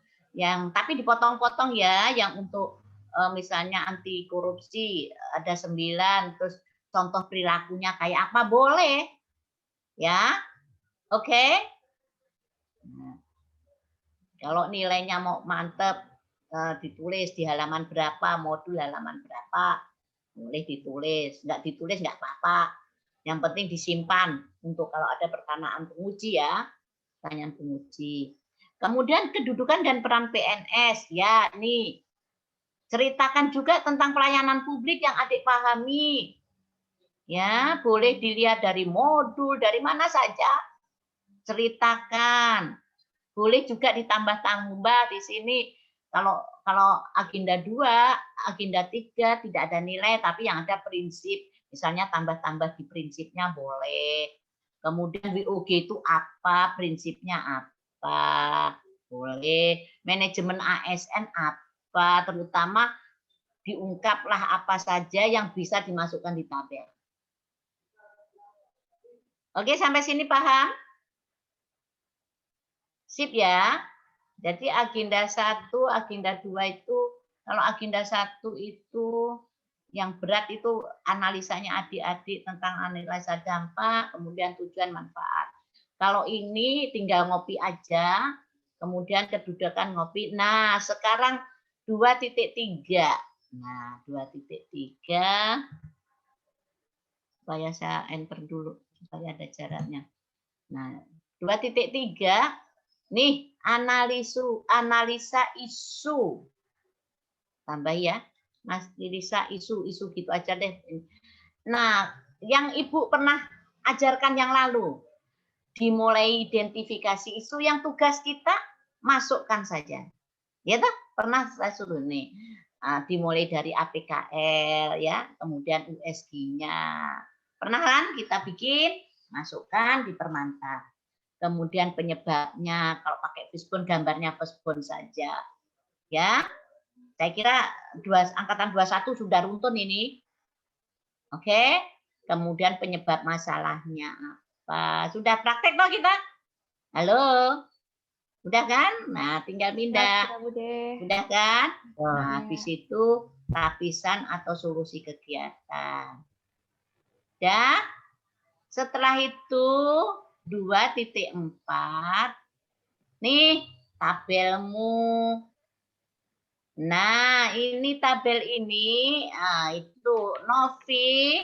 tapi dipotong-potong ya, yang untuk misalnya anti korupsi ada 9, terus contoh perilakunya kayak apa boleh, ya, oke. Nah, kalau nilainya mau mantep ditulis di halaman berapa, modul halaman berapa, boleh ditulis, nggak ditulis nggak apa-apa. Yang penting disimpan untuk kalau ada pertanyaan penguji ya, pertanyaan penguji. Kemudian kedudukan dan peran PNS, ya ini ceritakan juga tentang pelayanan publik yang adik pahami. Ya, boleh dilihat dari modul, dari mana saja. Ceritakan. Boleh juga ditambah-tambah di sini. Kalau agenda 2, agenda 3 tidak ada nilai, tapi yang ada prinsip. Misalnya tambah-tambah di prinsipnya boleh. Kemudian WOG itu apa, prinsipnya apa. Boleh. Manajemen ASN apa, terutama diungkaplah apa saja yang bisa dimasukkan di tabel. Oke, sampai sini paham? Sip ya. Jadi agenda 1, agenda 2 itu, kalau agenda 1 itu yang berat itu analisanya adik-adik tentang analisa dampak, kemudian tujuan manfaat. Kalau ini tinggal ngopi aja, kemudian kedudukan ngopi. Nah, sekarang 2.3. Nah, 2.3. Supaya saya enter dulu, supaya ada jaraknya. Nah, 2.3, nih, analisa isu. Tambah ya, analisa isu gitu aja deh. Nah, yang Ibu pernah ajarkan yang lalu, dimulai identifikasi isu, yang tugas kita masukkan saja. Ya toh, pernah saya suruh nih, dimulai dari APKL ya, kemudian USG-nya. Pernah kan kita bikin, masukkan di permantap. Kemudian penyebabnya, kalau pakai fishbone gambarnya fishbone saja. Ya, saya kira angkatan 21 sudah runtun ini. Oke, kemudian penyebab masalahnya apa? Sudah praktek toh kita? Halo? Udah kan? Nah, tinggal pindah. Udah kan? Nah, habis itu lapisan atau solusi kegiatan. Dah. Setelah itu 2.4. Nih, tabelmu. Nah, ini tabel ini, itu Novi.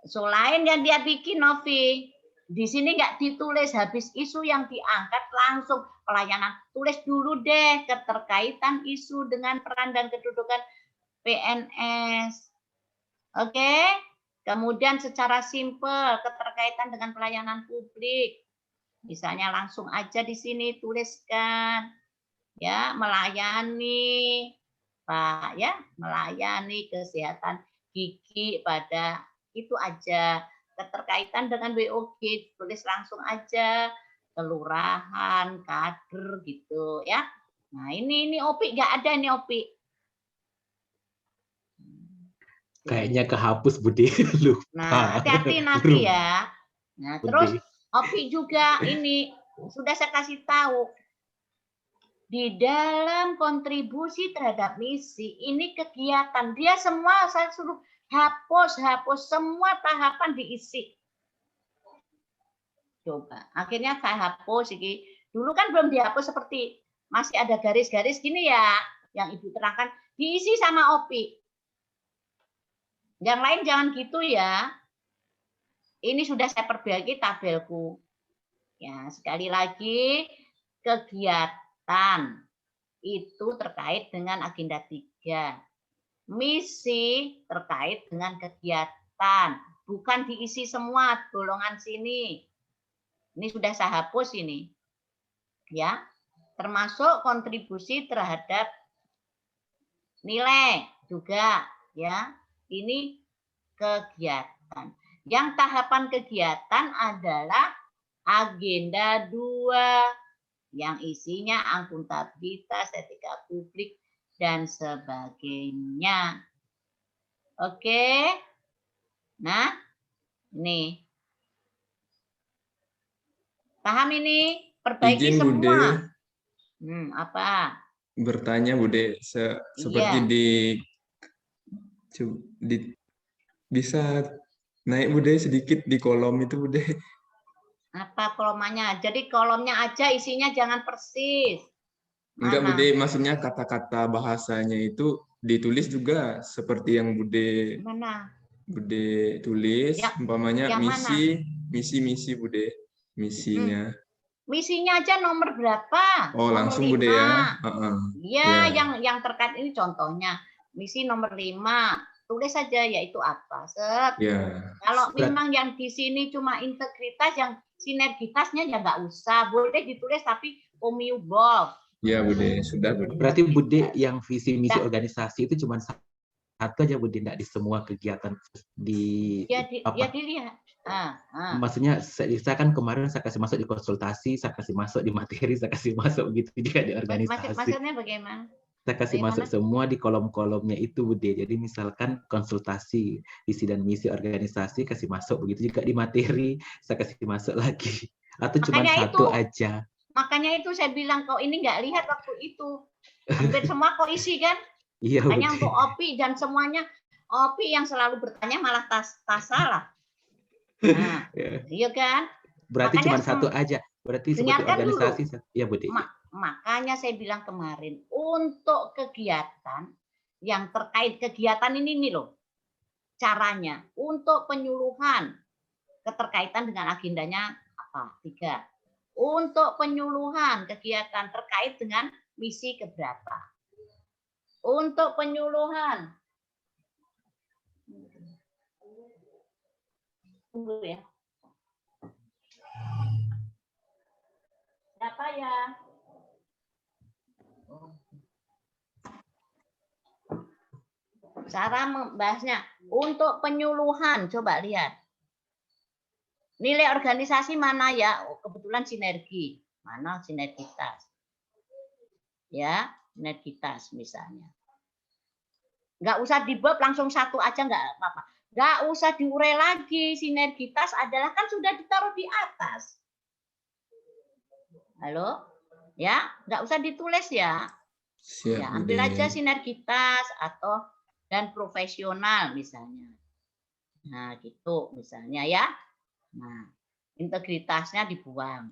Selain yang dia bikin Novi, di sini nggak ditulis habis isu yang diangkat langsung pelayanan. Tulis dulu deh keterkaitan isu dengan peran dan kedudukan PNS. Oke? Kemudian secara simpel keterkaitan dengan pelayanan publik. Misalnya langsung aja di sini tuliskan ya, melayani Pak ya, melayani kesehatan gigi pada itu aja. Keterkaitan dengan WOG tulis langsung aja, kelurahan, kader gitu ya. Nah, ini OPI nggak ada ini OPI. Kayaknya kehapus Budi. Lupa. Nah, hati-hati nanti ya. Nah, terus OPI juga ini sudah saya kasih tahu di dalam kontribusi terhadap misi ini kegiatan dia semua saya suruh hapus semua tahapan diisi. Coba, akhirnya saya hapus ini. Dulu kan belum dihapus seperti masih ada garis-garis gini ya, yang Ibu terangkan diisi sama OPI. Yang lain jangan gitu ya. Ini sudah saya perbaiki tabelku. Ya, sekali lagi kegiatan itu terkait dengan agenda 3. Misi terkait dengan kegiatan, bukan diisi semua golongan sini. Ini sudah saya hapus ini. Ya, termasuk kontribusi terhadap nilai juga, ya. Ini kegiatan. Yang tahapan kegiatan adalah agenda 2 yang isinya akuntabilitas, etika publik, dan sebagainya. Oke. Nah, ini. Paham ini? Perbaiki Izin Bude semua. Apa? bertanya Bude, seperti Iya. bisa naik Bude sedikit di kolom itu Bude. Apa kolomnya? Jadi kolomnya aja isinya jangan persis. Enggak Mana? Bude, maksudnya kata-kata bahasanya itu ditulis juga seperti yang Bude Mana? Bude tulis, umpamanya yang misi Bude, misinya. Misinya aja nomor berapa? Oh, nomor langsung 5. Bude ya. Ya, yang terkait ini contohnya. Misi nomor 5. Tulis saja yaitu apa. Set. Ya. Kalau memang yang di sini cuma integritas, yang sinergitasnya ya nggak usah. Boleh ditulis tapi omnibus. Ya Bude, sudah Bude. Berarti Bude yang visi misi organisasi itu cuma satu aja Bude, enggak di semua kegiatan di ya dilihat. Maksudnya saya kan kemarin saya kasih masuk di konsultasi, saya kasih masuk di materi, saya kasih masuk begitu juga di organisasi. Maksudnya bagaimana? Saya kasih masuk semua di kolom-kolomnya itu Bude. Jadi misalkan konsultasi, visi dan misi organisasi kasih masuk, begitu juga di materi saya kasih masuk lagi. Atau cuma satu aja. Makanya itu saya bilang kau ini nggak lihat waktu itu. Hampir semua kau isi kan? Iya. Makanya untuk Opi dan semuanya, Opi yang selalu bertanya malah tas salah. Nah, iya kan? Berarti cuma satu aja. Berarti seperti organisasi. Ya Bude. Makanya saya bilang kemarin, untuk kegiatan yang terkait kegiatan ini nih loh, caranya untuk penyuluhan keterkaitan dengan agendanya apa? 3. Untuk penyuluhan kegiatan terkait dengan misi keberapa. Untuk penyuluhan. Tunggu ya. Siapa ya? Cara membahasnya untuk penyuluhan, coba lihat. Nilai organisasi mana ya? Oh, kebetulan sinergi. Mana sinergitas? Ya, sinergitas misalnya. Nggak usah dibab langsung satu aja, nggak apa-apa. Nggak usah diurai lagi. Sinergitas adalah kan sudah ditaruh di atas. Halo? Ya, nggak usah ditulis ya. Siap, ya, ambil aja sinergitas atau dan profesional misalnya. Nah, gitu misalnya ya. Nah, integritasnya dibuang.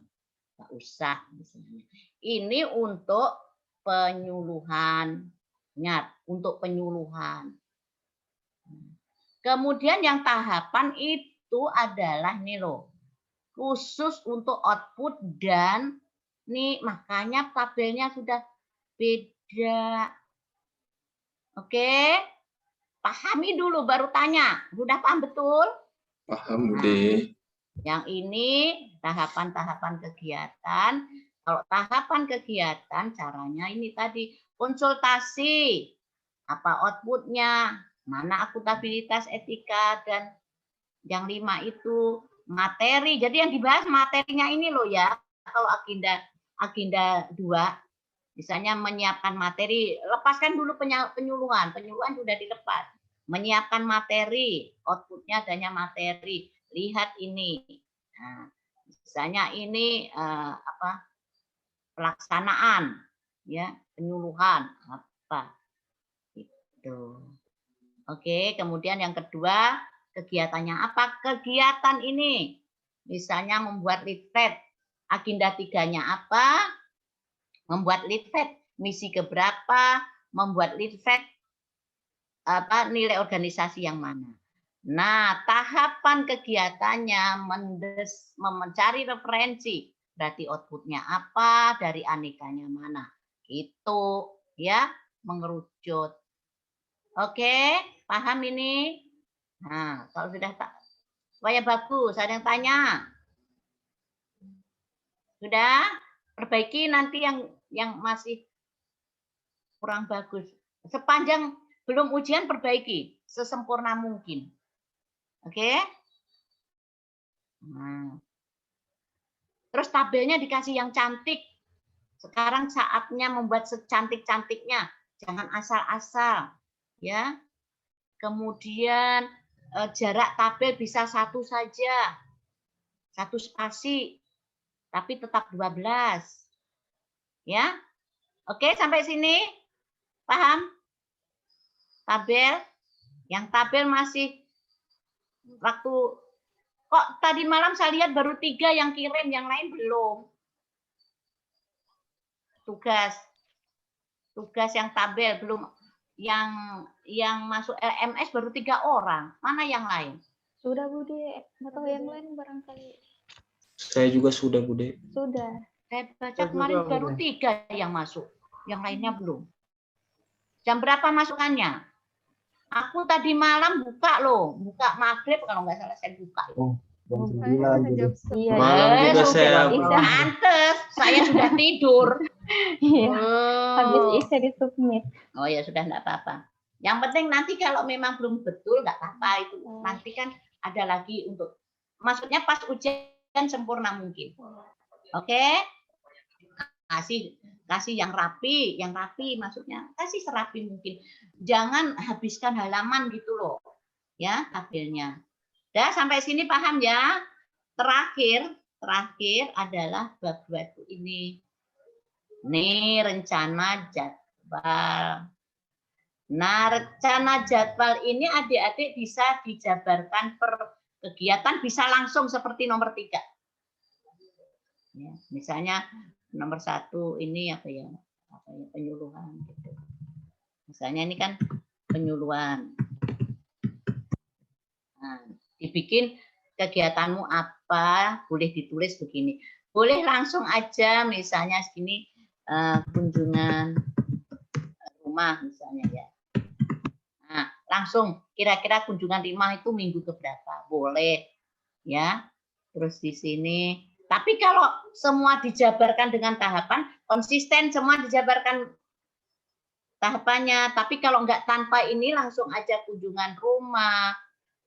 Nggak usah misalnya. Ini untuk penyuluhan. Ingat, untuk penyuluhan. Kemudian yang tahapan itu adalah nih loh. Khusus untuk output dan nih makanya tabelnya sudah beda. Oke? Pahami dulu baru tanya. Sudah paham betul? Paham Bude. Yang ini tahapan-tahapan kegiatan. Kalau tahapan kegiatan caranya ini tadi konsultasi. Apa outputnya? Mana akuntabilitas, etika, dan yang 5 itu materi. Jadi yang dibahas materinya ini loh ya. Kalau agenda 2, misalnya menyiapkan materi, lepaskan dulu penyuluhan. Penyuluhan sudah dilepas. Menyiapkan materi, outputnya adanya materi. Lihat ini. Nah, misalnya ini pelaksanaan, ya penyuluhan apa itu. Oke, kemudian yang kedua kegiatannya apa? Kegiatan ini, misalnya membuat leaflet. Agenda 3-nya apa? Membuat leaflet misi keberapa, membuat leaflet apa nilai organisasi yang mana. Nah, tahapan kegiatannya mencari referensi. Berarti outputnya apa, dari anekanya mana. Itu ya, mengerucut. Oke, paham ini? Nah, kalau sudah supaya bagus, ada yang tanya? Sudah? Perbaiki nanti yang masih kurang bagus. Sepanjang belum ujian perbaiki sesempurna mungkin. Oke? Nah. Terus tabelnya dikasih yang cantik. Sekarang saatnya membuat secantik-cantiknya. Jangan asal-asal. Ya. Kemudian jarak tabel bisa satu saja. Satu spasi. Tapi tetap 12. Ya. Oke, sampai sini. Paham? Tabel. Yang tabel masih waktu kok tadi malam saya lihat baru 3 yang kirim, yang lain belum. Tugas yang tabel belum, yang masuk LMS baru 3 orang. Mana yang lain? Sudah Bude, atau yang lain barangkali. Saya juga sudah, Bude. Sudah. Saya baca kemarin baru 3 yang masuk, yang lainnya belum. Jam berapa masukannya? Aku tadi malam buka loh, buka maghrib kalau nggak salah saya buka. Oh, jam 9 Bude. Iya. Malam juga saya Pantes, saya sudah tidur. Iya. Habis Isya disubmit. Oh ya sudah, enggak apa-apa. Yang penting nanti kalau memang belum betul enggak apa-apa itu. Nanti kan ada lagi untuk, maksudnya pas ujian sempurna mungkin. Oke? Kasih yang rapi maksudnya. Kasih serapi mungkin. Jangan habiskan halaman gitu loh. Ya, tabelnya. Udah sampai sini paham ya? Terakhir adalah bab 2 ini. Nih rencana jadwal. Nah, rencana jadwal ini adik-adik bisa dijabarkan per kegiatan, bisa langsung seperti nomor 3. Ya, misalnya nomor 1 ini apa ya penyuluhan. Gitu. Misalnya ini kan penyuluhan. Nah, dibikin kegiatanmu apa, boleh ditulis begini. Boleh langsung aja misalnya segini. Kunjungan rumah misalnya ya. Nah, langsung kira-kira kunjungan rumah itu minggu keberapa? Boleh ya. Terus di sini. Tapi kalau semua dijabarkan dengan tahapan, konsisten semua dijabarkan tahapannya. Tapi kalau enggak tanpa ini langsung aja kunjungan rumah.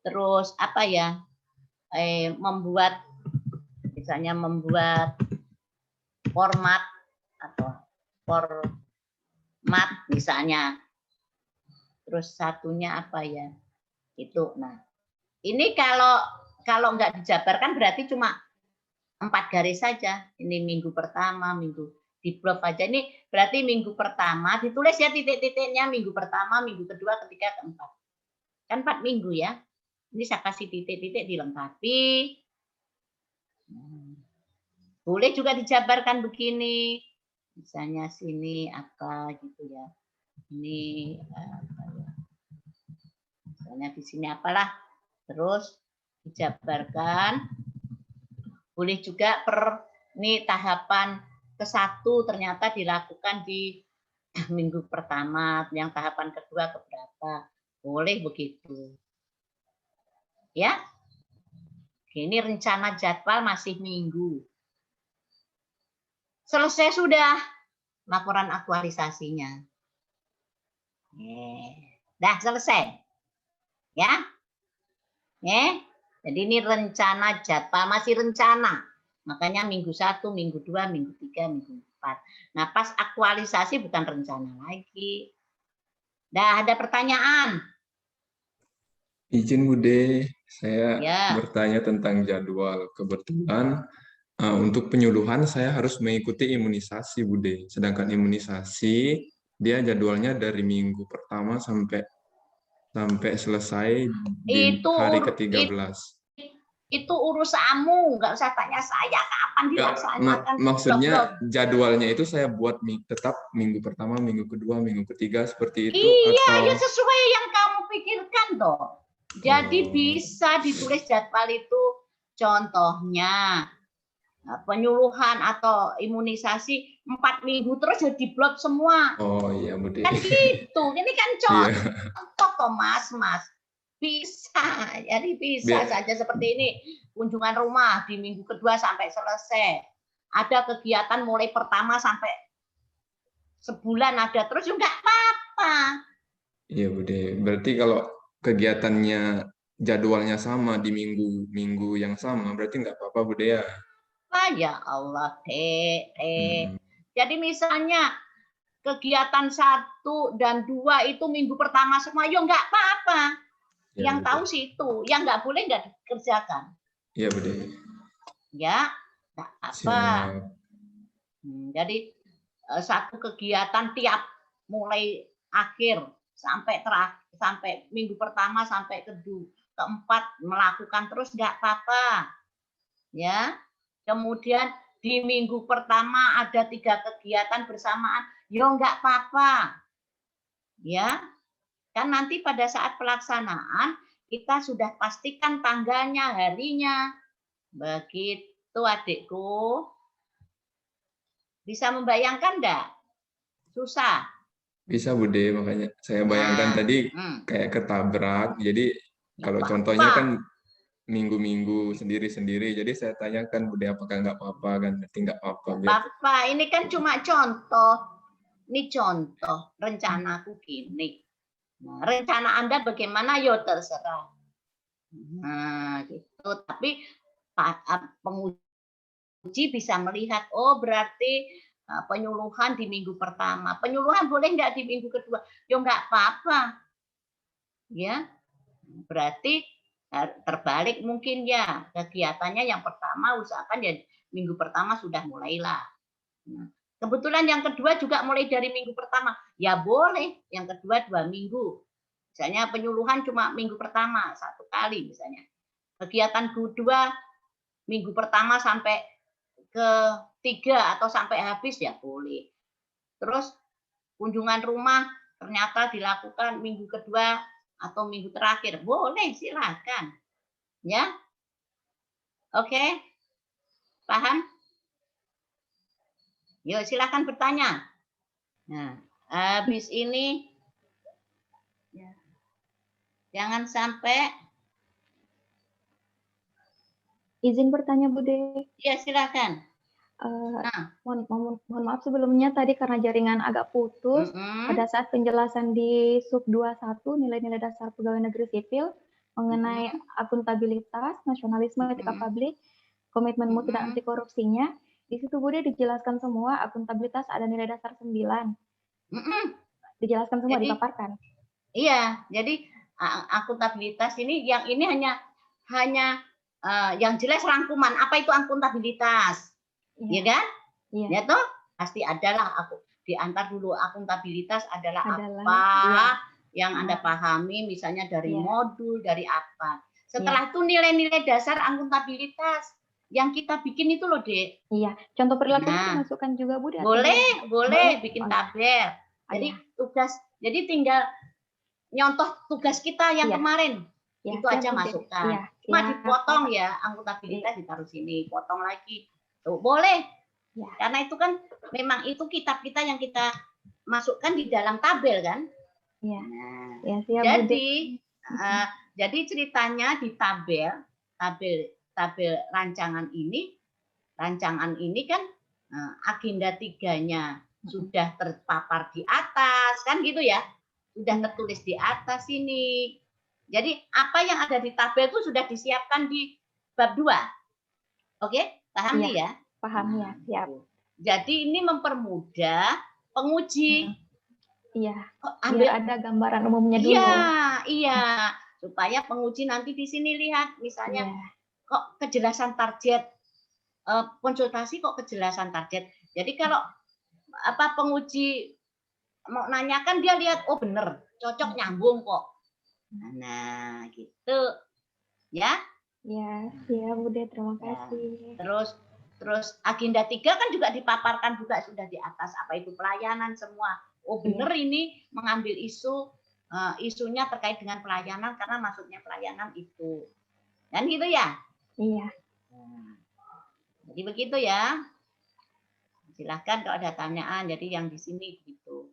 Terus apa ya? Membuat misalnya membuat format atau format misalnya. Terus satunya apa ya? Itu. Nah, ini kalau nggak dijabarkan berarti cuma 4 garis saja. Ini minggu pertama, minggu di blok aja. Ini berarti minggu pertama ditulis ya titik-titiknya, minggu pertama, minggu kedua, ketiga, keempat. Kan 4 minggu ya. Ini saya kasih titik-titik dilengkapi. Boleh juga dijabarkan begini. Misalnya sini apa gitu ya. Ini apa ya. Misalnya di sini apalah. Terus dijabarkan. Boleh juga ini tahapan ke-1 ternyata dilakukan di minggu pertama, yang tahapan kedua keberapa. Boleh begitu. Ya. Ini rencana jadwal masih minggu. Selesai sudah laporan aktualisasinya. Dah selesai. Ya. Jadi ini rencana jadwal, masih rencana. Makanya minggu 1, minggu 2, minggu 3, minggu 4. Nah, pas aktualisasi bukan rencana lagi. Dah ada pertanyaan? Izin Bude, saya bertanya tentang jadwal. Kebetulan untuk penyuluhan saya harus mengikuti imunisasi Bude. Sedangkan imunisasi dia jadwalnya dari minggu pertama sampai selesai di hari ke-13. Itu urusanmu, nggak usah tanya saya kapan dilaksanakan. Maksudnya jadwalnya itu saya buat tetap minggu pertama, minggu kedua, minggu ketiga seperti itu. Iya, atau... ya sesuai yang kamu pikirkan toh. Jadi Oh. bisa ditulis jadwal itu, contohnya penyuluhan atau imunisasi 4 minggu terus jadi blok semua. Oh iya Bude. Kan gitu. Ini kan Iya. contoh kok Mas. Bisa. Jadi bisa Biar- saja seperti ini. Kunjungan rumah di minggu kedua sampai selesai. Ada kegiatan mulai pertama sampai sebulan ada terus juga apa-apa. Iya Bude. Berarti kalau kegiatannya jadwalnya sama di minggu yang sama, berarti nggak apa-apa Bude ya. Ya Allah, Hmm. Jadi misalnya kegiatan 1 dan 2 itu minggu pertama semua, yo nggak apa-apa. Ya, Yang Bude. tahu situ, yang nggak boleh nggak dikerjakan. Iya Bude. Ya, nggak apa. Siap. Jadi 1 kegiatan tiap mulai akhir sampai terakhir, sampai minggu pertama sampai keempat melakukan terus nggak apa-apa. Ya. Kemudian di minggu pertama ada 3 kegiatan bersamaan, yo nggak apa-apa. Ya, kan nanti pada saat pelaksanaan kita sudah pastikan tanggalnya, harinya. Begitu adikku. Bisa membayangkan enggak? Susah. Bisa Bude, makanya saya bayangkan tadi kayak ketabrak. Jadi kalau Nggak contohnya apa-apa. kan minggu-minggu sendiri-sendiri. Jadi saya tanyakan Bude apakah nggak apa-apa kan? Berarti nggak apa-apa. Biar Bapak, ini kan cuma contoh. Ini contoh, rencanaku gini. Nah, rencana Anda bagaimana? Yo terserah. Nah, gitu. Tapi penguji bisa melihat, oh berarti penyuluhan di minggu pertama. Penyuluhan boleh nggak di minggu kedua? Yo nggak apa-apa. Ya, berarti terbalik mungkin ya, kegiatannya yang pertama usahakan ya minggu pertama sudah mulailah. Nah, kebetulan yang kedua juga mulai dari minggu pertama, ya boleh. Yang kedua 2 minggu. Misalnya penyuluhan cuma minggu pertama 1 kali misalnya. Kegiatan kedua minggu pertama sampai ketiga atau sampai habis ya boleh. Terus kunjungan rumah ternyata dilakukan minggu kedua atau minggu terakhir, boleh, silakan. Ya. Oke. Paham? Yuk, silakan bertanya. Nah, habis ini ya, jangan sampai. Izin bertanya Bude. Ya, silakan. Mohon maaf sebelumnya tadi karena jaringan agak putus. Pada saat penjelasan di sub 21 nilai-nilai dasar pegawai negeri sipil mengenai akuntabilitas, nasionalisme, etika publik, komitmen mutu dan anti korupsinya, di situ Bude dijelaskan semua akuntabilitas ada nilai dasar 9. Dijelaskan semua, jadi, dipaparkan. Iya, jadi akuntabilitas ini hanya yang jelas rangkuman. Apa itu akuntabilitas? Iya kan? Iya. Ya toh? Pasti adalah aku diantar dulu akuntabilitas adalah apa yang Anda pahami misalnya dari modul, dari apa. Setelah itu nilai-nilai dasar akuntabilitas yang kita bikin itu loh, Dek. Iya, contoh perilaku masukkan juga Bude. Boleh bikin tabel. Jadi jadi tinggal nyontoh tugas kita yang kemarin. Itu aja masukkan. Cuma dipotong ya, akuntabilitas ditaruh sini, potong lagi. Tuh, boleh. Ya. Karena itu kan memang itu kitab kita yang kita masukkan di dalam tabel kan. Iya. Nah, ya, siap, jadi ceritanya di tabel rancangan ini kan agenda 3-nya sudah terpapar di atas kan gitu ya. Sudah tertulis di atas ini. Jadi apa yang ada di tabel itu sudah disiapkan di bab 2. Oke? Paham nih ya? Paham ya, siap. Jadi ini mempermudah penguji. Iya. Biar ada gambaran umumnya dulu. Iya. Supaya penguji nanti di sini lihat, misalnya kok kejelasan target konsultasi kok kejelasan target. Jadi kalau penguji mau nanyakan dia lihat, oh bener, cocok nyambung kok. Nah, gitu. Ya. Ya, Bude, terima kasih. Terus agenda 3 kan juga dipaparkan juga sudah di atas, apa itu pelayanan semua. Oh benar ini mengambil isu isunya terkait dengan pelayanan karena maksudnya pelayanan itu. Dan gitu ya? Iya. Jadi begitu ya. Silahkan kalau ada tanyaan. Jadi yang di sini gitu.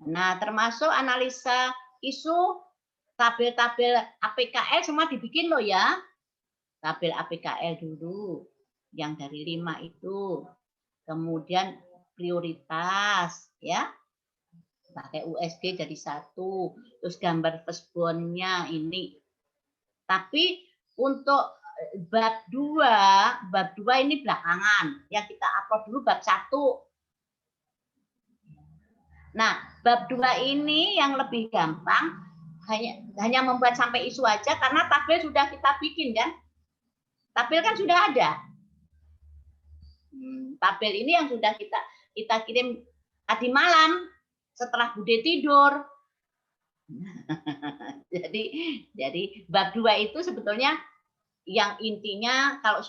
Nah, termasuk analisa isu, tabel-tabel APKL semua dibikin loh ya. Tabel APKL dulu. Yang dari 5 itu. Kemudian prioritas ya. Pakai USG jadi 1. Terus gambar firstborn-nya ini. Tapi untuk bab 2 ini belakangan. Yang kita upload dulu bab 1. Nah, bab 2 ini yang lebih gampang, hanya membuat sampai isu aja karena tabel sudah kita bikin kan. Tabel kan sudah ada. Tabel ini yang sudah kita kirim tadi malam setelah Bude tidur. jadi bab 2 itu sebetulnya yang intinya kalau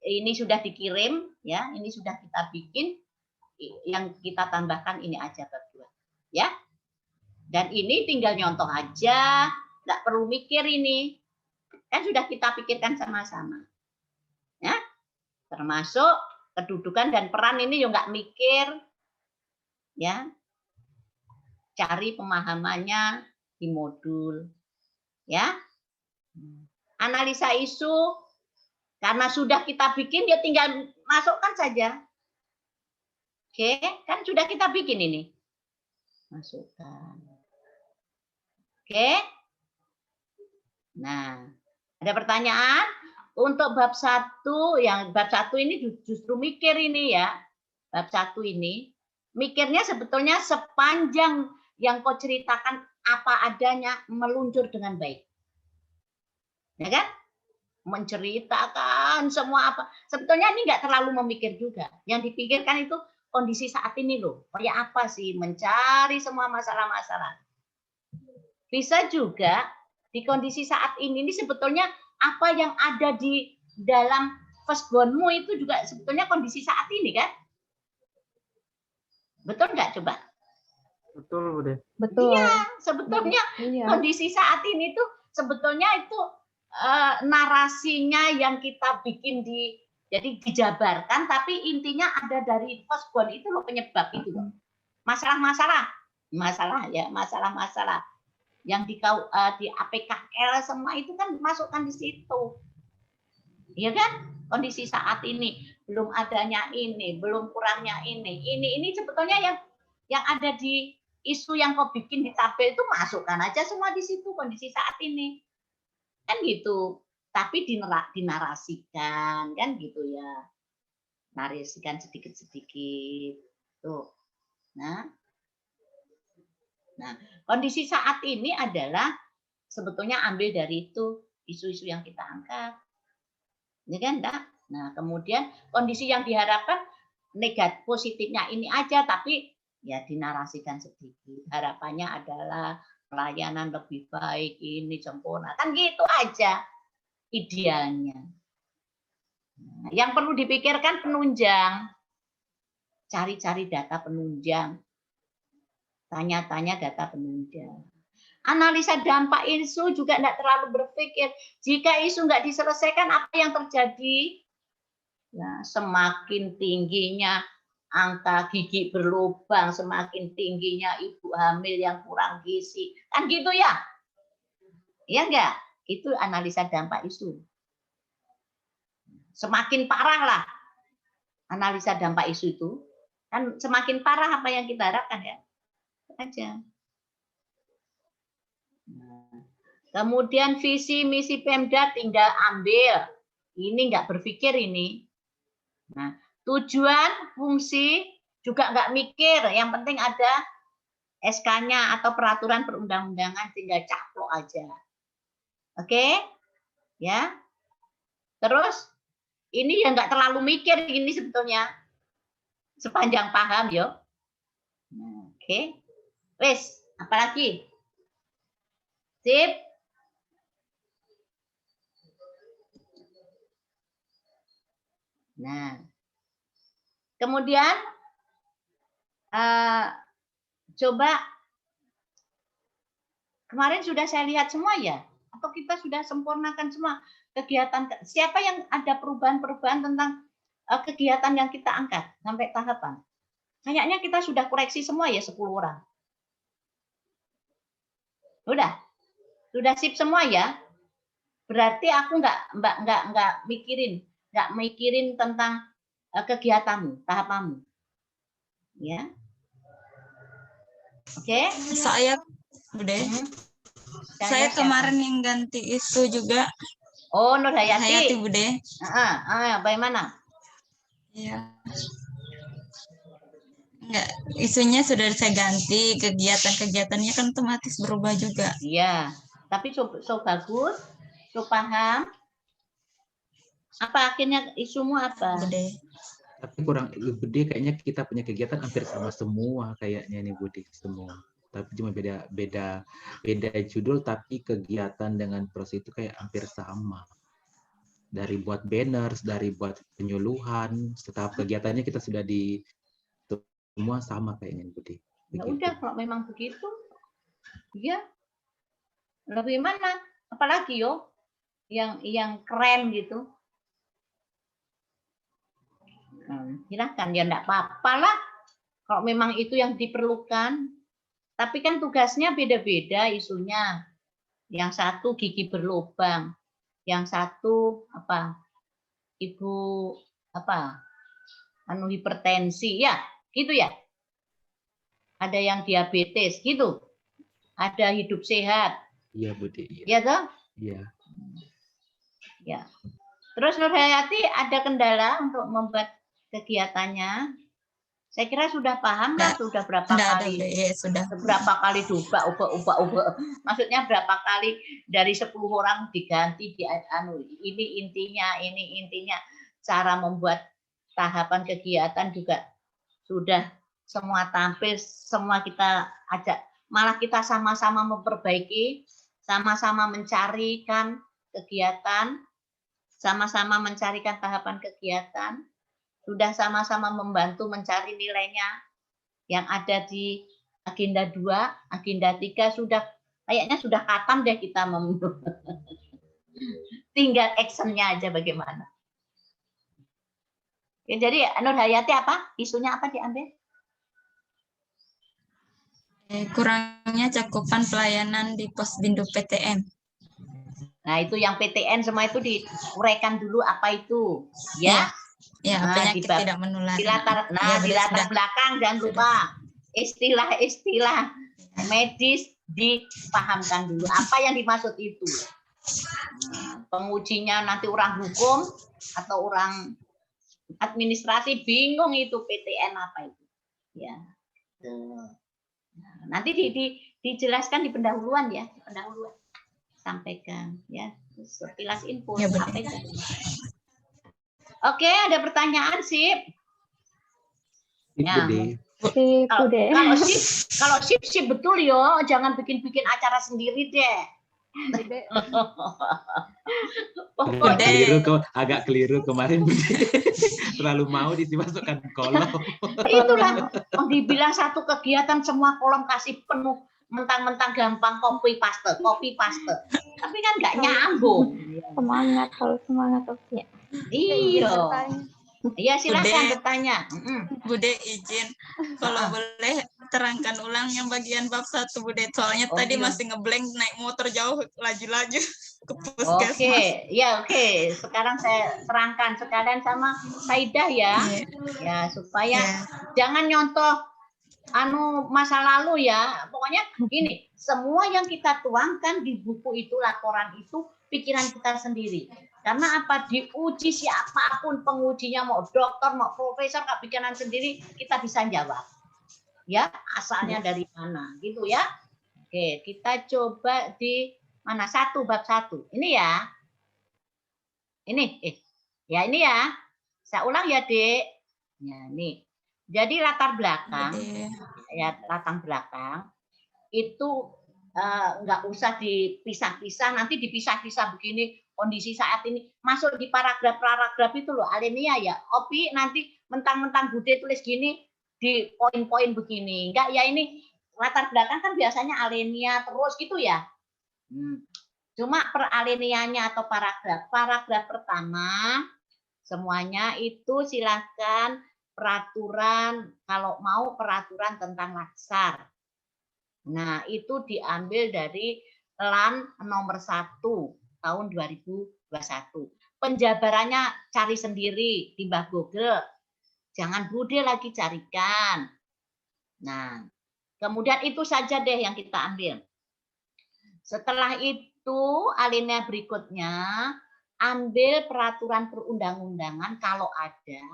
ini sudah dikirim ya, ini sudah kita bikin, yang kita tambahkan ini aja bab 2 ya. Dan ini tinggal nyontoh aja, nggak perlu mikir ini. Kan sudah kita pikirkan sama-sama. Ya. Termasuk kedudukan dan peran ini juga nggak mikir. Ya. Cari pemahamannya di modul. Ya. Analisa isu karena sudah kita bikin ya tinggal masukkan saja. Oke, kan sudah kita bikin ini. Masukkan. Oke. Nah, ada pertanyaan? Untuk bab 1, yang bab 1 ini justru mikir ini ya. Bab 1 ini mikirnya sebetulnya sepanjang yang kau ceritakan apa adanya meluncur dengan baik. Ya kan? Menceritakan semua apa. Sebetulnya ini nggak terlalu memikir juga. Yang dipikirkan itu kondisi saat ini loh. Kayak apa sih? Mencari semua masalah-masalah. Bisa juga di kondisi saat ini sebetulnya apa yang ada di dalam firstborn-mu itu juga sebetulnya kondisi saat ini kan? Betul nggak coba? Betul, Bude. Betul. Iya, sebetulnya kondisi saat ini tuh sebetulnya itu narasinya yang kita bikin jadi dijabarkan, tapi intinya ada dari firstborn itu loh, penyebab itu loh. Masalah-masalah yang di APKL semua itu kan masukkan di situ. Iya kan? Kondisi saat ini, belum adanya ini, belum kurangnya ini. Ini sebetulnya yang ada di isu yang kau bikin di tabel itu masukkan aja semua di situ, kondisi saat ini. Kan gitu. Tapi dinarasikan kan gitu ya. Narasikan sedikit-sedikit. Tuh. Nah, kondisi saat ini adalah sebetulnya ambil dari itu isu-isu yang kita angkat. Ya kan, enggak? Nah, kemudian kondisi yang diharapkan negatif positifnya ini aja, tapi ya dinarasikan sedikit. Harapannya adalah pelayanan lebih baik, ini sempurna. Kan gitu aja idealnya. Nah, yang perlu dipikirkan penunjang. Cari-cari data penunjang. Tanya-tanya data penunjang. Analisa dampak isu juga tidak terlalu berpikir. Jika isu nggak diselesaikan, apa yang terjadi? Ya, semakin tingginya angka gigi berlubang, semakin tingginya ibu hamil yang kurang gizi. Kan gitu ya? Iya enggak? Itu analisa dampak isu. Semakin parah lah analisa dampak isu itu. Kan semakin parah apa yang kita harapkan ya. Aja. Kemudian visi misi Pemda tinggal ambil. Ini nggak berpikir ini. Nah, tujuan, fungsi juga nggak mikir. Yang penting ada SK-nya atau peraturan perundang-undangan, tinggal caplok aja. Oke? Ya. Terus ini ya nggak terlalu mikir ini sebetulnya. Sepanjang paham, yo. Oke. Wes, apalagi? Sip. Nah, kemudian coba Kemarin sudah saya lihat semua ya? Atau kita sudah sempurnakan semua kegiatan? Siapa yang ada perubahan-perubahan tentang kegiatan yang kita angkat sampai tahapan? Kayaknya kita sudah koreksi semua ya 10 orang. Sudah sip semua ya? Berarti aku nggak mikirin tentang kegiatanmu, tahapanmu. Ya. Oke. Saya, Bude. Saya kemarin yang ganti itu juga. Oh, Nur Hayati. Hayati, Bude. Bagaimana? Iya. Enggak, isunya sudah saya ganti, kegiatan-kegiatannya kan otomatis berubah juga. Iya, tapi so bagus, so paham. Apa akhirnya isumu apa? Bude. Tapi kurang, Bude kayaknya kita punya kegiatan hampir sama semua kayaknya nih Bude semua. Tapi cuma beda judul, tapi kegiatan dengan proses itu kayak hampir sama. Dari buat banners, dari buat penyuluhan, setahap kegiatannya kita sudah di semua sama kayaknya Bude. Ya udah, kalau memang begitu, ya lebih mana? Apalagi yo yang keren gitu. Silakan ya, enggak apa-apa lah. Kalau memang itu yang diperlukan. Tapi kan tugasnya beda-beda isunya. Yang satu gigi berlubang, yang satu apa? Ibu apa? Hipertensi ya, gitu ya. Ada yang diabetes gitu. Ada hidup sehat. Iya, Bude. Iya toh? Iya. Ya. Terus Nur Hayati ada kendala untuk membuat kegiatannya? Saya kira sudah paham lah, sudah berapa kali? Sudah. Berapa kali ubah. Maksudnya berapa kali dari 10 orang diganti ini intinya cara membuat tahapan kegiatan juga sudah semua tampil, semua kita ajak, malah kita sama-sama memperbaiki, sama-sama mencarikan kegiatan, sama-sama mencarikan tahapan kegiatan. Sudah sama-sama membantu mencari nilainya yang ada di agenda 2, agenda 3 sudah kayaknya sudah katam deh kita tinggal actionnya aja bagaimana. Ya, jadi Nur Hayati apa? Isunya apa diambil? Kurangnya cakupan pelayanan di Posbindu PTN. Nah, itu yang PTN semua itu diuraikan dulu apa itu, ya? Ya, penyakit tidak menular. Di latar belakang jangan lupa istilah-istilah medis dipahamkan dulu apa yang dimaksud itu. Pengujinya nanti orang hukum atau orang administrasi bingung itu PTN apa itu. Ya. Nanti dijelaskan di pendahuluan ya, pendahuluan. Sampaikan ya, sekilas info ya, apa itu. Oke, ada pertanyaan sip. Ya. Kalau sip betul yo, jangan bikin acara sendiri deh. Agak keliru kemarin terlalu mau dimasukkan kolom. Itulah dibilang satu kegiatan semua kolom kasih penuh, mentang-mentang gampang copy paste. Tapi kan nggak nyambung. Semangat oke. Iya. Iya silakan bertanya. Bude izin kalau boleh terangkan ulang yang bagian bab 1 Bude, soalnya tadi masih ngeblank naik motor jauh laju-laju ke puskesmas. Oke. Sekarang saya terangkan sekalian sama Saidah ya. Ya supaya jangan nyontoh masa lalu ya. Pokoknya gini, semua yang kita tuangkan di buku itu, laporan itu pikiran kita sendiri. Karena apa? Diuji siapapun pengujinya, mau dokter, mau profesor, pikiran sendiri kita bisa jawab. Ya, asalnya dari mana, gitu ya. Oke, kita coba di mana? Bab 1. Ini ya. Ini, ya ini ya. Saya ulang ya, Dek. Ya, ini. Jadi latar belakang, latar belakang itu nggak usah dipisah-pisah, nanti dipisah-pisah begini. Kondisi saat ini masuk di paragraf itu loh, alinea ya. Opi nanti mentang-mentang Bude tulis gini di poin-poin begini. Enggak ya, ini latar belakang kan biasanya alinea terus gitu ya. Cuma per alineanya atau paragraf pertama semuanya itu silakan peraturan, kalau mau peraturan tentang laksar. Nah, itu diambil dari LAN nomor 1 tahun 2021. Penjabarannya cari sendiri di Mbah Google. Jangan Bude lagi carikan. Nah, kemudian itu saja deh yang kita ambil. Setelah itu, alinea berikutnya, ambil peraturan perundang-undangan kalau ada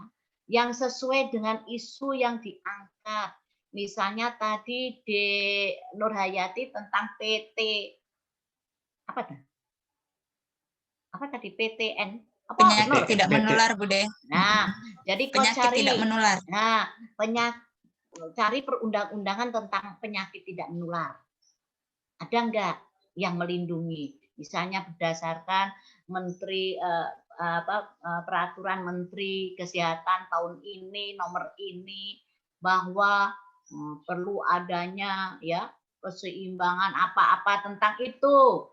yang sesuai dengan isu yang diangkat. Misalnya tadi di Nurhayati tentang PT apa tadi PTN? Penyakit tidak menular, Bude. Nah, jadi kau penyakit cari tidak menular. Nah, cari perundang-undangan tentang penyakit tidak menular. Ada enggak yang melindungi? Misalnya berdasarkan peraturan Menteri Kesehatan tahun ini nomor ini bahwa perlu adanya ya keseimbangan apa-apa tentang itu,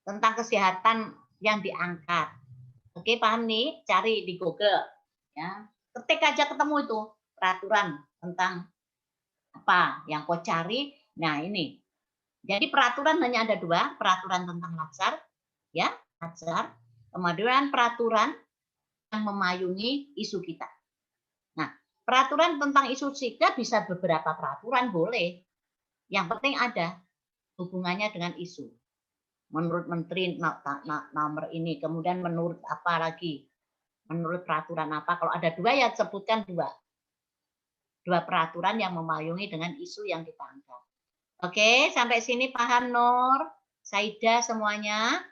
tentang kesehatan yang diangkat. Oke, paham nih? Cari di Google ya, ketik aja ketemu itu peraturan tentang apa yang kau cari. Nah, ini jadi peraturan hanya ada 2, peraturan tentang laksar ya, laksar, kemudian peraturan yang memayungi isu kita. Nah, peraturan tentang isu kita bisa beberapa peraturan boleh, yang penting ada hubungannya dengan isu. Menurut Menteri nomor ini, kemudian menurut apa lagi? Menurut peraturan apa? Kalau ada 2 ya sebutkan 2 peraturan yang memayungi dengan isu yang kita angkat. Oke, sampai sini paham Nur, Saida semuanya?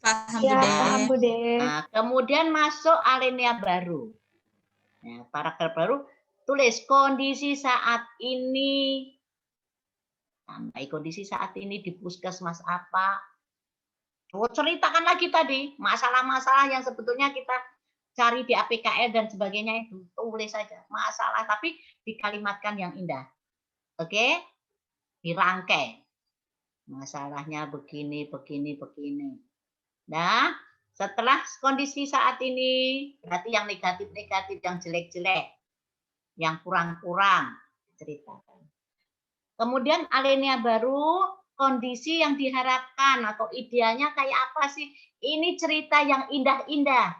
Paham, Ya, Bude. paham, Bude. Nah, kemudian masuk alinea baru. Nah, paragraf baru, tulis kondisi saat ini. Sampai kondisi saat ini di puskesmas apa? Ceritakan lagi tadi masalah-masalah yang sebetulnya kita cari di APKL dan sebagainya itu. Tulis saja masalah, tapi dikalimatkan yang indah. Oke? Dirangkai. Masalahnya begini, begini, begini. Nah, setelah kondisi saat ini, berarti yang negatif-negatif, yang jelek-jelek, yang kurang-kurang, ceritakan. Kemudian alinea baru, kondisi yang diharapkan atau idealnya kayak apa sih? Ini cerita yang indah-indah,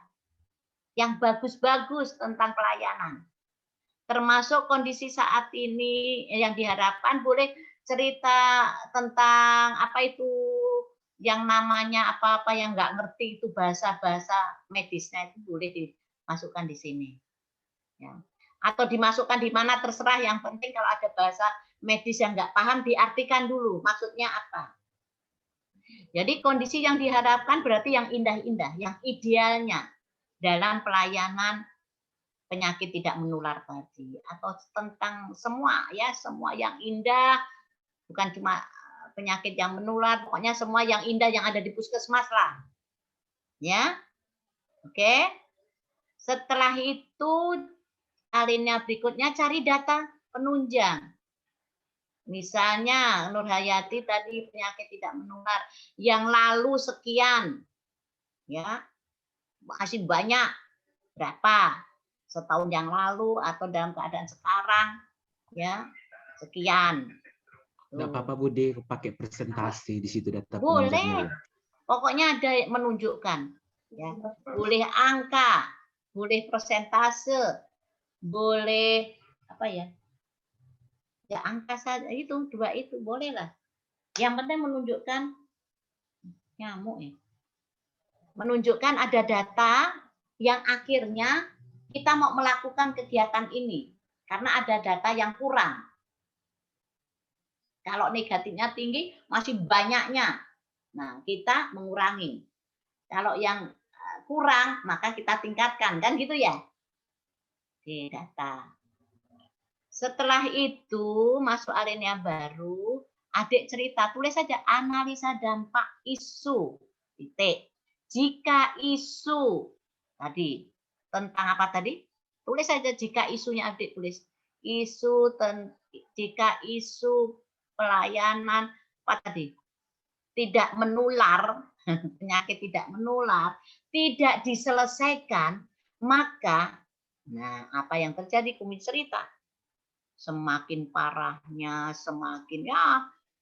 yang bagus-bagus tentang pelayanan. Termasuk kondisi saat ini yang diharapkan, boleh cerita tentang apa itu yang namanya apa-apa yang nggak ngerti itu bahasa-bahasa medisnya itu boleh dimasukkan di sini. Ya. Atau dimasukkan di mana terserah, yang penting kalau ada bahasa medis yang nggak paham diartikan dulu maksudnya apa. Jadi kondisi yang diharapkan berarti yang indah-indah, yang idealnya dalam pelayanan penyakit tidak menular tadi, atau tentang semua ya, semua yang indah, bukan cuma penyakit yang menular, pokoknya semua yang indah yang ada di puskesmas lah. Ya. Oke. Setelah itu alinea berikutnya cari data penunjang. Misalnya Nurhayati tadi penyakit tidak menular yang lalu sekian. Ya. Masih banyak. Berapa? Setahun yang lalu atau dalam keadaan sekarang, ya, sekian. Nggak apa-apa Bude, pakai presentasi di situ data boleh penunjangnya. Pokoknya ada menunjukkan ya, boleh angka, boleh persentase, boleh apa ya, ya angka saja, itu 2 itu boleh lah, yang penting menunjukkan nyamuk ya, menunjukkan ada data yang akhirnya kita mau melakukan kegiatan ini karena ada data yang kurang. Kalau negatifnya tinggi, masih banyaknya. Nah, kita mengurangi. Kalau yang kurang, maka kita tingkatkan. Kan gitu ya? Oke, data. Setelah itu, masuk alinea baru, adik cerita, tulis saja analisa dampak isu. Titik. Jika isu, tadi, tentang apa tadi? Tulis saja jika isunya adik tulis. jika isu pelayanan apa tadi tidak menular, penyakit tidak menular, tidak diselesaikan, maka apa yang terjadi? Kumi cerita. Semakin parahnya, semakin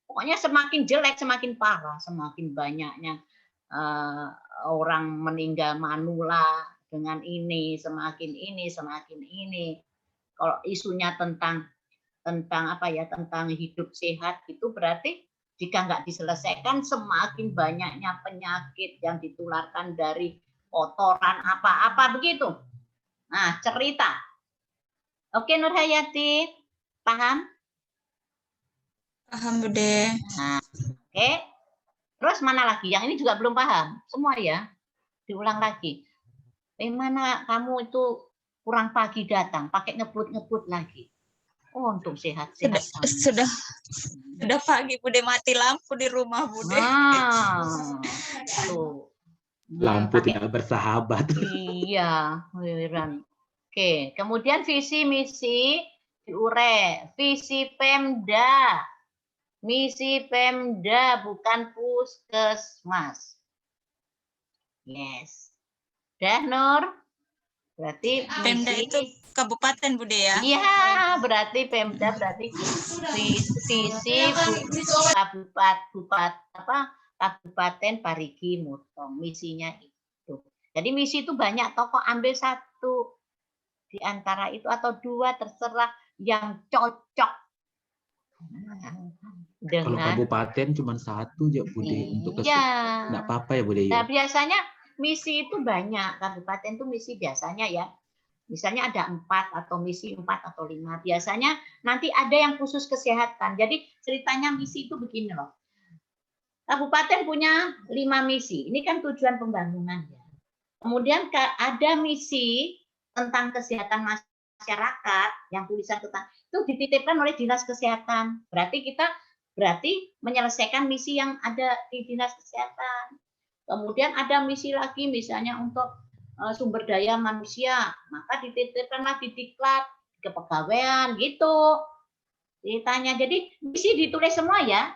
pokoknya semakin jelek, semakin parah, semakin banyaknya orang meninggal manula dengan ini, semakin ini. Kalau isunya tentang apa ya, tentang hidup sehat itu berarti jika nggak diselesaikan semakin banyaknya penyakit yang ditularkan dari kotoran apa-apa begitu. Nah, cerita. Oke, Nur Hayati, paham? Paham, Bude. Nah, oke. Terus mana lagi? Yang ini juga belum paham. Semua ya. Diulang lagi. Mana kamu itu kurang pagi datang, pakai ngebut-ngebut lagi. Oh, untuk sehat-sehat. Sudah pagi, Bude, mati lampu di rumah, Bude. Tuh. Lampu tidak bersahabat. Iya, heran. Oke, kemudian visi misi diure, visi Pemda. Misi Pemda bukan puskesmas. Yes. Dah, Nur? Berarti Pemda itu kabupaten, Bude, ya? Iya, berarti Pemda berarti visi Kabupaten Parigi Mutong. Misinya itu. Jadi misi itu banyak tokoh, ambil satu di antara itu atau dua, terserah yang cocok. Kalau kabupaten cuma satu aja, Bude, untuk enggak apa-apa ya, Bude. Nah, biasanya misi itu banyak. Kabupaten itu misi biasanya ya. Misalnya ada 4 atau misi 4 atau 5. Biasanya nanti ada yang khusus kesehatan. Jadi ceritanya misi itu begini loh. Kabupaten punya 5 misi. Ini kan tujuan pembangunan ya. Kemudian ada misi tentang kesehatan masyarakat yang tulisan tentang itu dititipkan oleh Dinas Kesehatan. Berarti menyelesaikan misi yang ada di Dinas Kesehatan. Kemudian ada misi lagi misalnya untuk sumber daya manusia, maka dititipkanlah di Diklat, kepegawaian gitu. Ditanya. Jadi misi ditulis semua ya.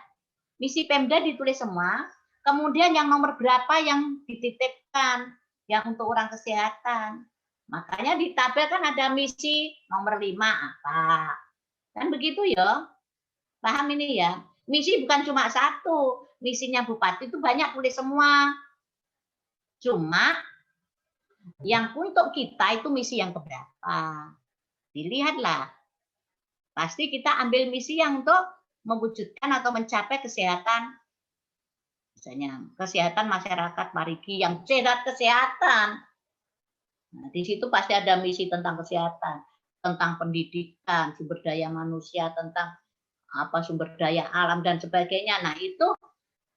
Misi Pemda ditulis semua. Kemudian yang nomor berapa yang dititipkan yang untuk orang kesehatan. Makanya di tabel kan ada misi nomor 5 apa. Kan begitu ya. Paham ini ya? Misi bukan cuma satu. Misinya bupati itu banyak tulis semua. Cuma yang untuk kita itu misi yang keberapa. Dilihatlah. Pasti kita ambil misi yang untuk mewujudkan atau mencapai kesehatan. Misalnya kesehatan masyarakat Parigi yang sehat kesehatan. Nah, di situ pasti ada misi tentang kesehatan, tentang pendidikan, sumber daya manusia, tentang sumber daya alam dan sebagainya. Nah, itu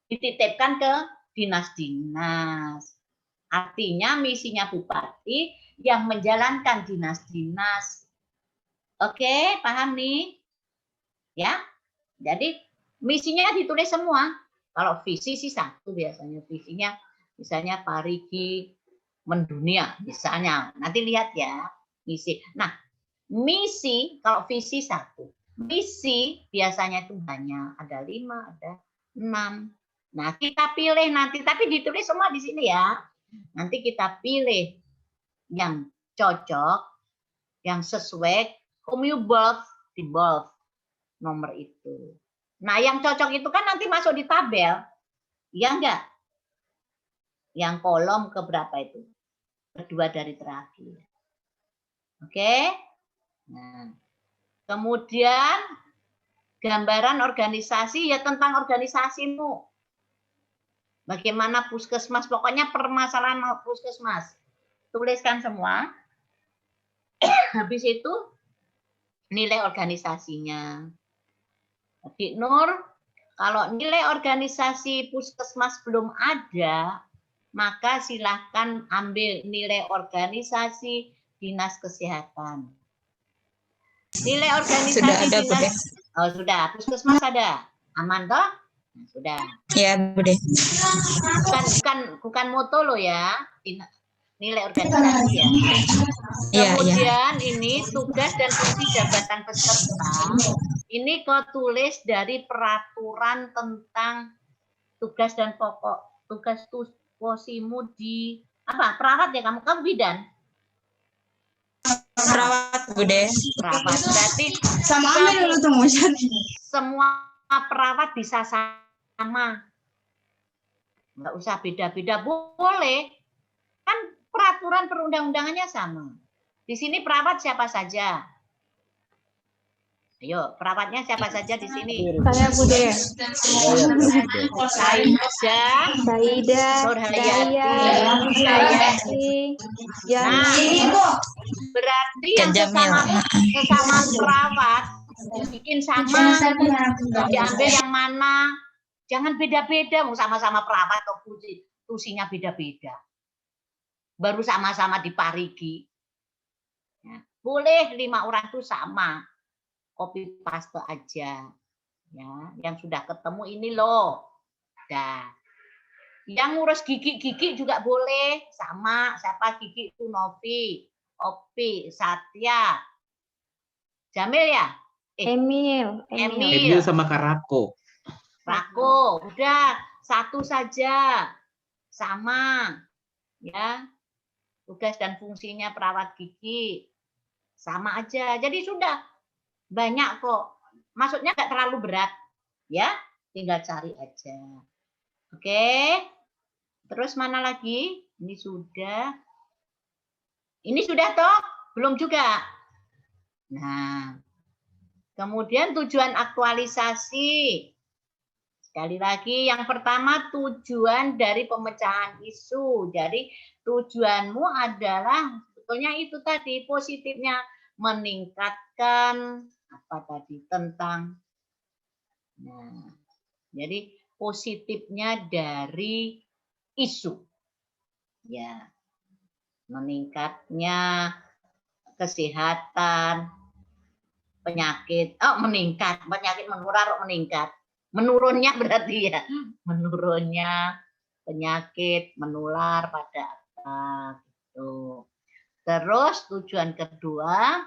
dititipkan ke dinas-dinas. Artinya misinya bupati yang menjalankan dinas-dinas. Oke, paham nih? Ya. Jadi misinya ditulis semua. Kalau visi sih satu biasanya. Visinya misalnya Parigi mendunia misalnya. Nanti lihat ya misi. Nah, misi kalau visi satu. Misi biasanya itu banyak. Ada 5, ada 6. Nah, kita pilih nanti. Tapi ditulis semua di sini ya. Nanti kita pilih yang cocok, yang sesuai, di bold nomor itu. Nah, yang cocok itu kan nanti masuk di tabel. Ya enggak? Yang kolom keberapa itu? Kedua dari terakhir. Oke? Nah, kemudian gambaran organisasi ya tentang organisasimu. Bagaimana puskesmas, pokoknya permasalahan puskesmas. Tuliskan semua. Habis itu nilai organisasinya. Jadi Nur, kalau nilai organisasi puskesmas belum ada, maka silahkan ambil nilai organisasi Dinas Kesehatan. Nilai organisasi sudah ada, Dinas. Oh, sudah. Puskesmas ada. Aman toh? Nah, sudah. Ya, Bude. Bukan moto lo ya. nilai organisasi ya. Kemudian ini tugas dan fungsi jabatan peserta. Ini kau tulis dari peraturan tentang tugas dan pokok tugas tuposimu di apa? Perawat ya kamu? Kamu bidan? Perawat, Bude. Perawat. Berarti Sama Amel dulu tuh mau jadi. semua perawat bisa sama. Nggak usah beda-beda, boleh. Kan peraturan perundang-undangannya sama. Di sini perawat siapa saja? Ayo, perawatnya siapa saja di sini? Saya Bude. Saida, Nurhayati, Nah, berarti yang sesama perawat bikin sama, diambil yang mana? Jangan beda-beda, sama-sama perawat atau fungsinya beda-beda. Baru sama-sama diparigi. Ya, boleh 5 orang itu sama. Copy paste aja. Ya, yang sudah ketemu ini loh. Dah. Yang ngurus gigi juga boleh sama. Siapa gigi itu? Novi, Opi, Satya, Jamil ya? Emil sama Karako. Rako, udah satu saja, sama, ya. Tugas dan fungsinya perawat gigi sama aja. Jadi sudah. Banyak kok. Maksudnya nggak terlalu berat. Ya, tinggal cari aja. Oke. Terus mana lagi? Ini sudah. Ini sudah toh? Belum juga. Nah. Kemudian tujuan aktualisasi. Sekali lagi, yang pertama tujuan dari pemecahan isu. Jadi tujuanmu adalah sebetulnya itu tadi positifnya meningkatkan apa tadi tentang. Nah, jadi positifnya dari isu, ya, meningkatnya kesehatan, penyakit, meningkat, penyakit menular meningkat, menurunnya berarti ya, menurunnya penyakit menular pada apa gitu. Terus tujuan kedua,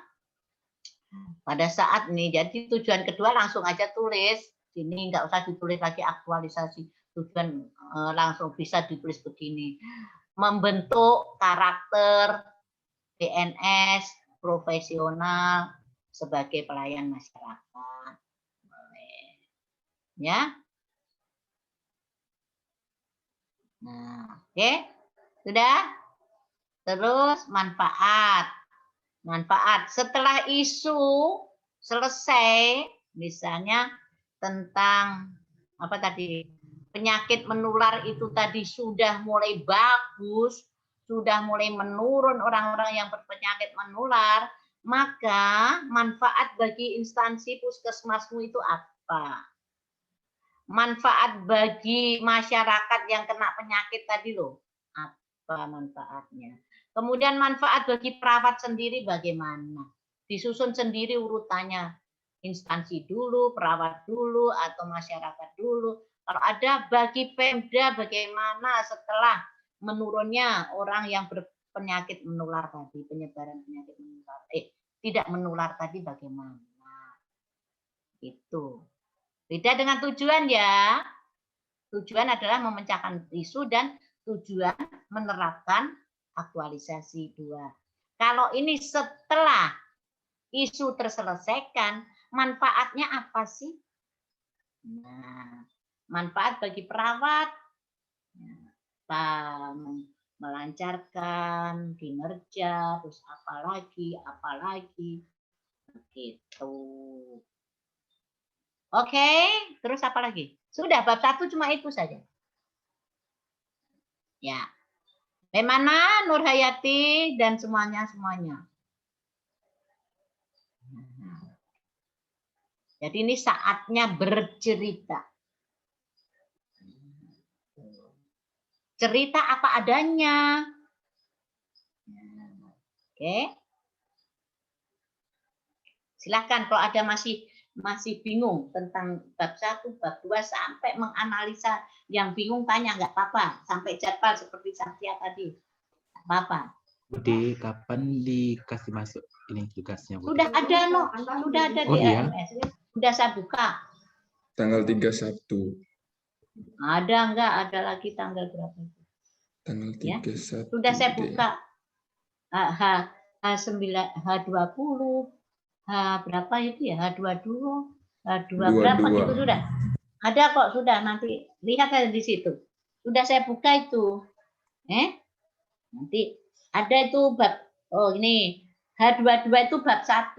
pada saat ini, jadi tujuan kedua langsung aja tulis, sini nggak usah ditulis lagi aktualisasi, tujuan langsung bisa ditulis begini, membentuk karakter PNS profesional sebagai pelayan masyarakat. Ya. Nah, oke. Sudah? Terus manfaat. Manfaat setelah isu selesai, misalnya tentang apa tadi? Penyakit menular itu tadi sudah mulai bagus, sudah mulai menurun orang-orang yang berpenyakit menular, maka manfaat bagi instansi puskesmasmu itu apa? Manfaat bagi masyarakat yang kena penyakit tadi loh, apa manfaatnya? Kemudian manfaat bagi perawat sendiri bagaimana? Disusun sendiri urutannya. Instansi dulu, perawat dulu, atau masyarakat dulu. Kalau ada bagi Pemda bagaimana setelah menurunnya orang yang berpenyakit menular tadi, penyebaran penyakit menular. Tidak menular tadi bagaimana? Itu. Beda dengan tujuan ya. Tujuan adalah memecahkan isu dan tujuan menerapkan aktualisasi 2. Kalau ini setelah isu terselesaikan, manfaatnya apa sih? Nah, manfaat bagi perawat, melancarkan kinerja, terus apalagi, begitu. Oke, terus apa lagi? Sudah, bab 1 cuma itu saja. Ya. Bagaimana Nurhayati dan semuanya? Jadi ini saatnya bercerita. Cerita apa adanya. Oke. Silahkan kalau ada masih bingung tentang bab 1, bab 2 sampai menganalisa, yang bingung tanya nggak apa-apa, sampai jadwal seperti Satya tadi. Apa? Bude, kapan dikasih masuk ini tugasnya, Bude? Sudah ada sudah ada Oh, di iya? LMS. Sudah saya buka. Tanggal 31. Ada enggak? Ada lagi tanggal berapa itu? Tanggal Ya. 31. Sudah saya Bude. buka. H9, H20, H berapa itu ya? H22, H2 berapa itu sudah? Ada kok, sudah, nanti lihat aja di situ. Sudah saya buka itu. Nanti ada itu bab, oh ini H22 itu bab 1.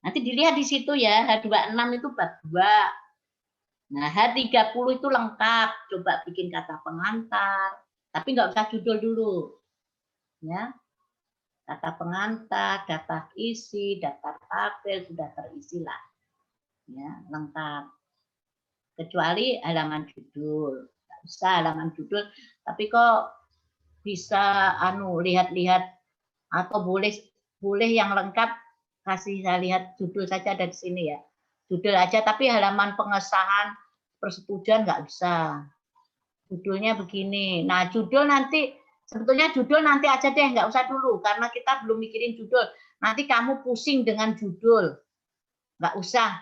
Nanti dilihat di situ ya, H26 itu bab 2. Nah, H30 itu lengkap. Coba bikin kata pengantar, tapi nggak usah judul dulu. Ya. Kata pengantar, daftar isi, daftar tabel sudah terisi lah. Ya, lengkap. Kecuali halaman judul. Nggak usah halaman judul, tapi kok bisa lihat-lihat atau boleh yang lengkap kasih saya lihat judul saja ada di sini ya. Judul aja, tapi halaman pengesahan persetujuan nggak bisa. Judulnya begini. Nah, sebetulnya judul nanti aja deh, nggak usah dulu karena kita belum mikirin judul. Nanti kamu pusing dengan judul, nggak usah.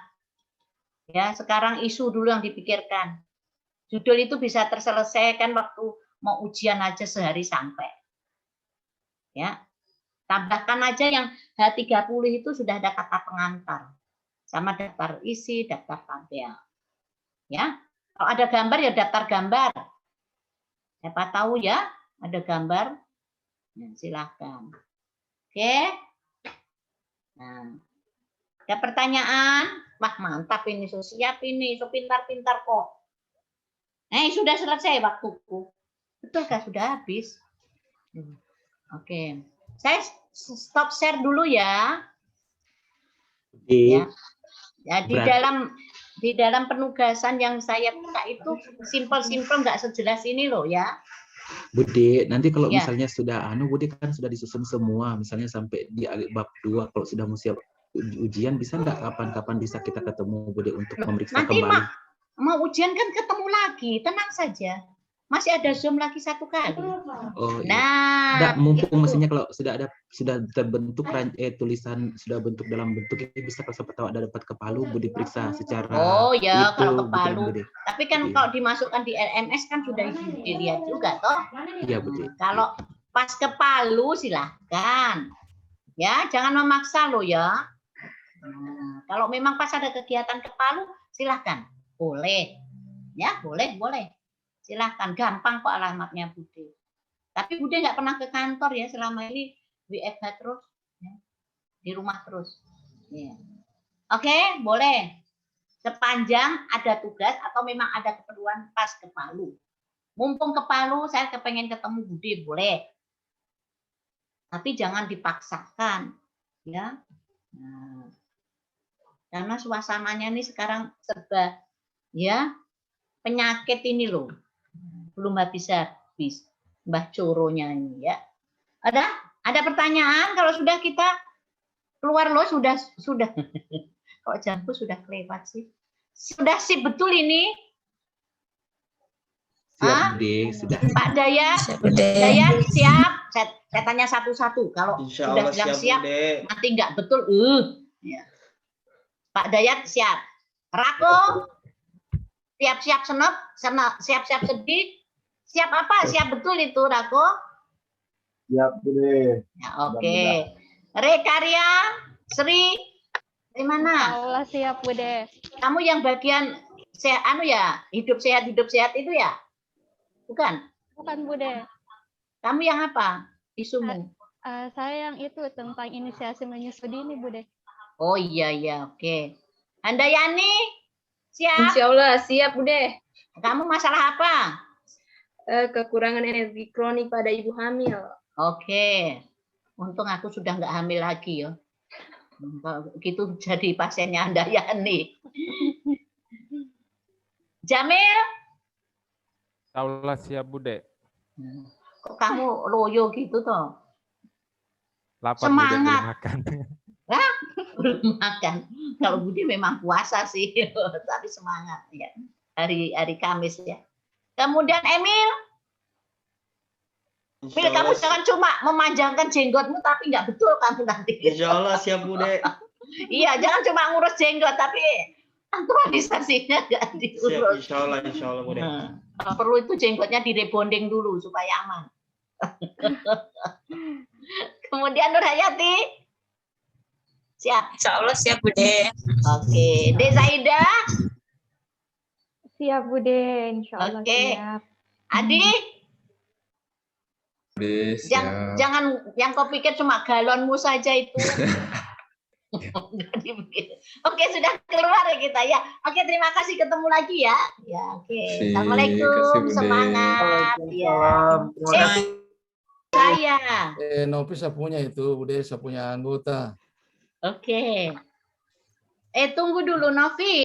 Ya, sekarang isu dulu yang dipikirkan. Judul itu bisa terselesaikan waktu mau ujian aja sehari sampai. Ya, tambahkan aja yang H30 itu sudah ada kata pengantar, sama daftar isi, daftar tabel. Ya, kalau ada gambar ya daftar gambar. Siapa tahu ya ada gambar, ya, silahkan. Oke. Nah, ada pertanyaan? Wah, mantap ini, so siap ini, so pintar-pintar kok. Sudah selesai waktuku. Betul kan, sudah habis. Oke. Saya stop share dulu ya. Ya. Ya, di dalam penugasan yang saya buka itu simpel-simpel, nggak sejelas ini loh ya. Bude, nanti kalau misalnya sudah Bude kan sudah disusun semua, misalnya sampai di bab 2 kalau sudah mau siap ujian, bisa nggak kapan-kapan bisa kita ketemu Bude untuk memeriksa nanti kembali? Mau ujian kan ketemu lagi, tenang saja. Masih ada Zoom lagi 1 kali. Oh, iya. Nah, mumpung maksudnya kalau sudah terbentuk tulisan, sudah bentuk dalam bentuk ini, bisa kalau sempat tahu ada dapat ke Palu, Bude periksa secara kalau ke Palu. Tapi kan kalau dimasukkan di LMS kan sudah dilihat juga toh. Iya, Bude. Kalau pas ke Palu silahkan. Ya, jangan memaksa lo ya. Nah, kalau memang pas ada kegiatan ke Palu silahkan. Boleh. Ya, boleh. Silahkan, gampang kok alamatnya Bude. Tapi Bude nggak pernah ke kantor ya selama ini, WFH terus, ya. Di rumah terus. Ya. Oke, boleh. Sepanjang ada tugas atau memang ada keperluan pas ke Palu. Mumpung ke Palu, saya kepengen ketemu Bude, boleh. Tapi jangan dipaksakan, ya. Nah, karena suasananya ini sekarang serba, ya, penyakit ini loh. Belum habis Mbah Coronya ini ya. Ada pertanyaan? Kalau sudah kita keluar loh, sudah. Kok jamku sudah kelewat sih? Sudah sip betul ini? Siap, Bude, sudah. Pak Dayat, siap. Saya tanya satu-satu. Kalau sudah bilang siap, nanti nggak betul. Ya. Pak Dayat siap. Rako, siap-siap senep, siap-siap sedih. Siap apa? Siap betul itu, Rako? Siap, Bude. Ya, oke. Rekarya, Sri, di mana? Allah siap, Bude. Kamu yang bagian hidup sehat itu ya? Bukan? Bukan, Bude. Kamu yang apa? Isumu? Saya yang itu tentang inisiasi menyusui dini, Bude. Oh iya, oke. Handayani, siap? Insya Allah siap, Bude. Kamu masalah apa? Kekurangan energi kronik pada ibu hamil. Oke. Untung aku sudah nggak hamil lagi ya. Gitu jadi pasiennya Handayani. Jamil? Allah siap, Bude. Kok kamu loyo gitu toh? Lapar, Semangat. Bude, belum makan. Belum makan. Kalau Budi memang puasa sih, tapi semangat ya. Hari Kamis ya. Kemudian Emil? Bil, kamu jangan cuma memanjangkan jenggotmu tapi nggak betul kamu nanti. Insya Allah siap Bude. Iya, jangan cuma ngurus jenggot tapi aktualisasinya nggak Siap, diurus. insya Allah Bude. Kalau perlu itu jenggotnya direbonding dulu supaya aman. Kemudian Nur Hayati, siap. Insya Allah siap Bude. Oke, Dezaida, Siap Bude, insya Allah Oke. siap. Adi, Bude, siap. jangan yang kau pikir cuma galonmu saja itu. Oke, sudah keluar ya kita ya. Oke, terima kasih, ketemu lagi ya. Ya, oke. Kasih, Assalamualaikum, Bude. semangat. Ya. Terima kasih. Saya. Novi saya punya itu, Bude, saya punya anggota. Oke. Tunggu dulu Novi.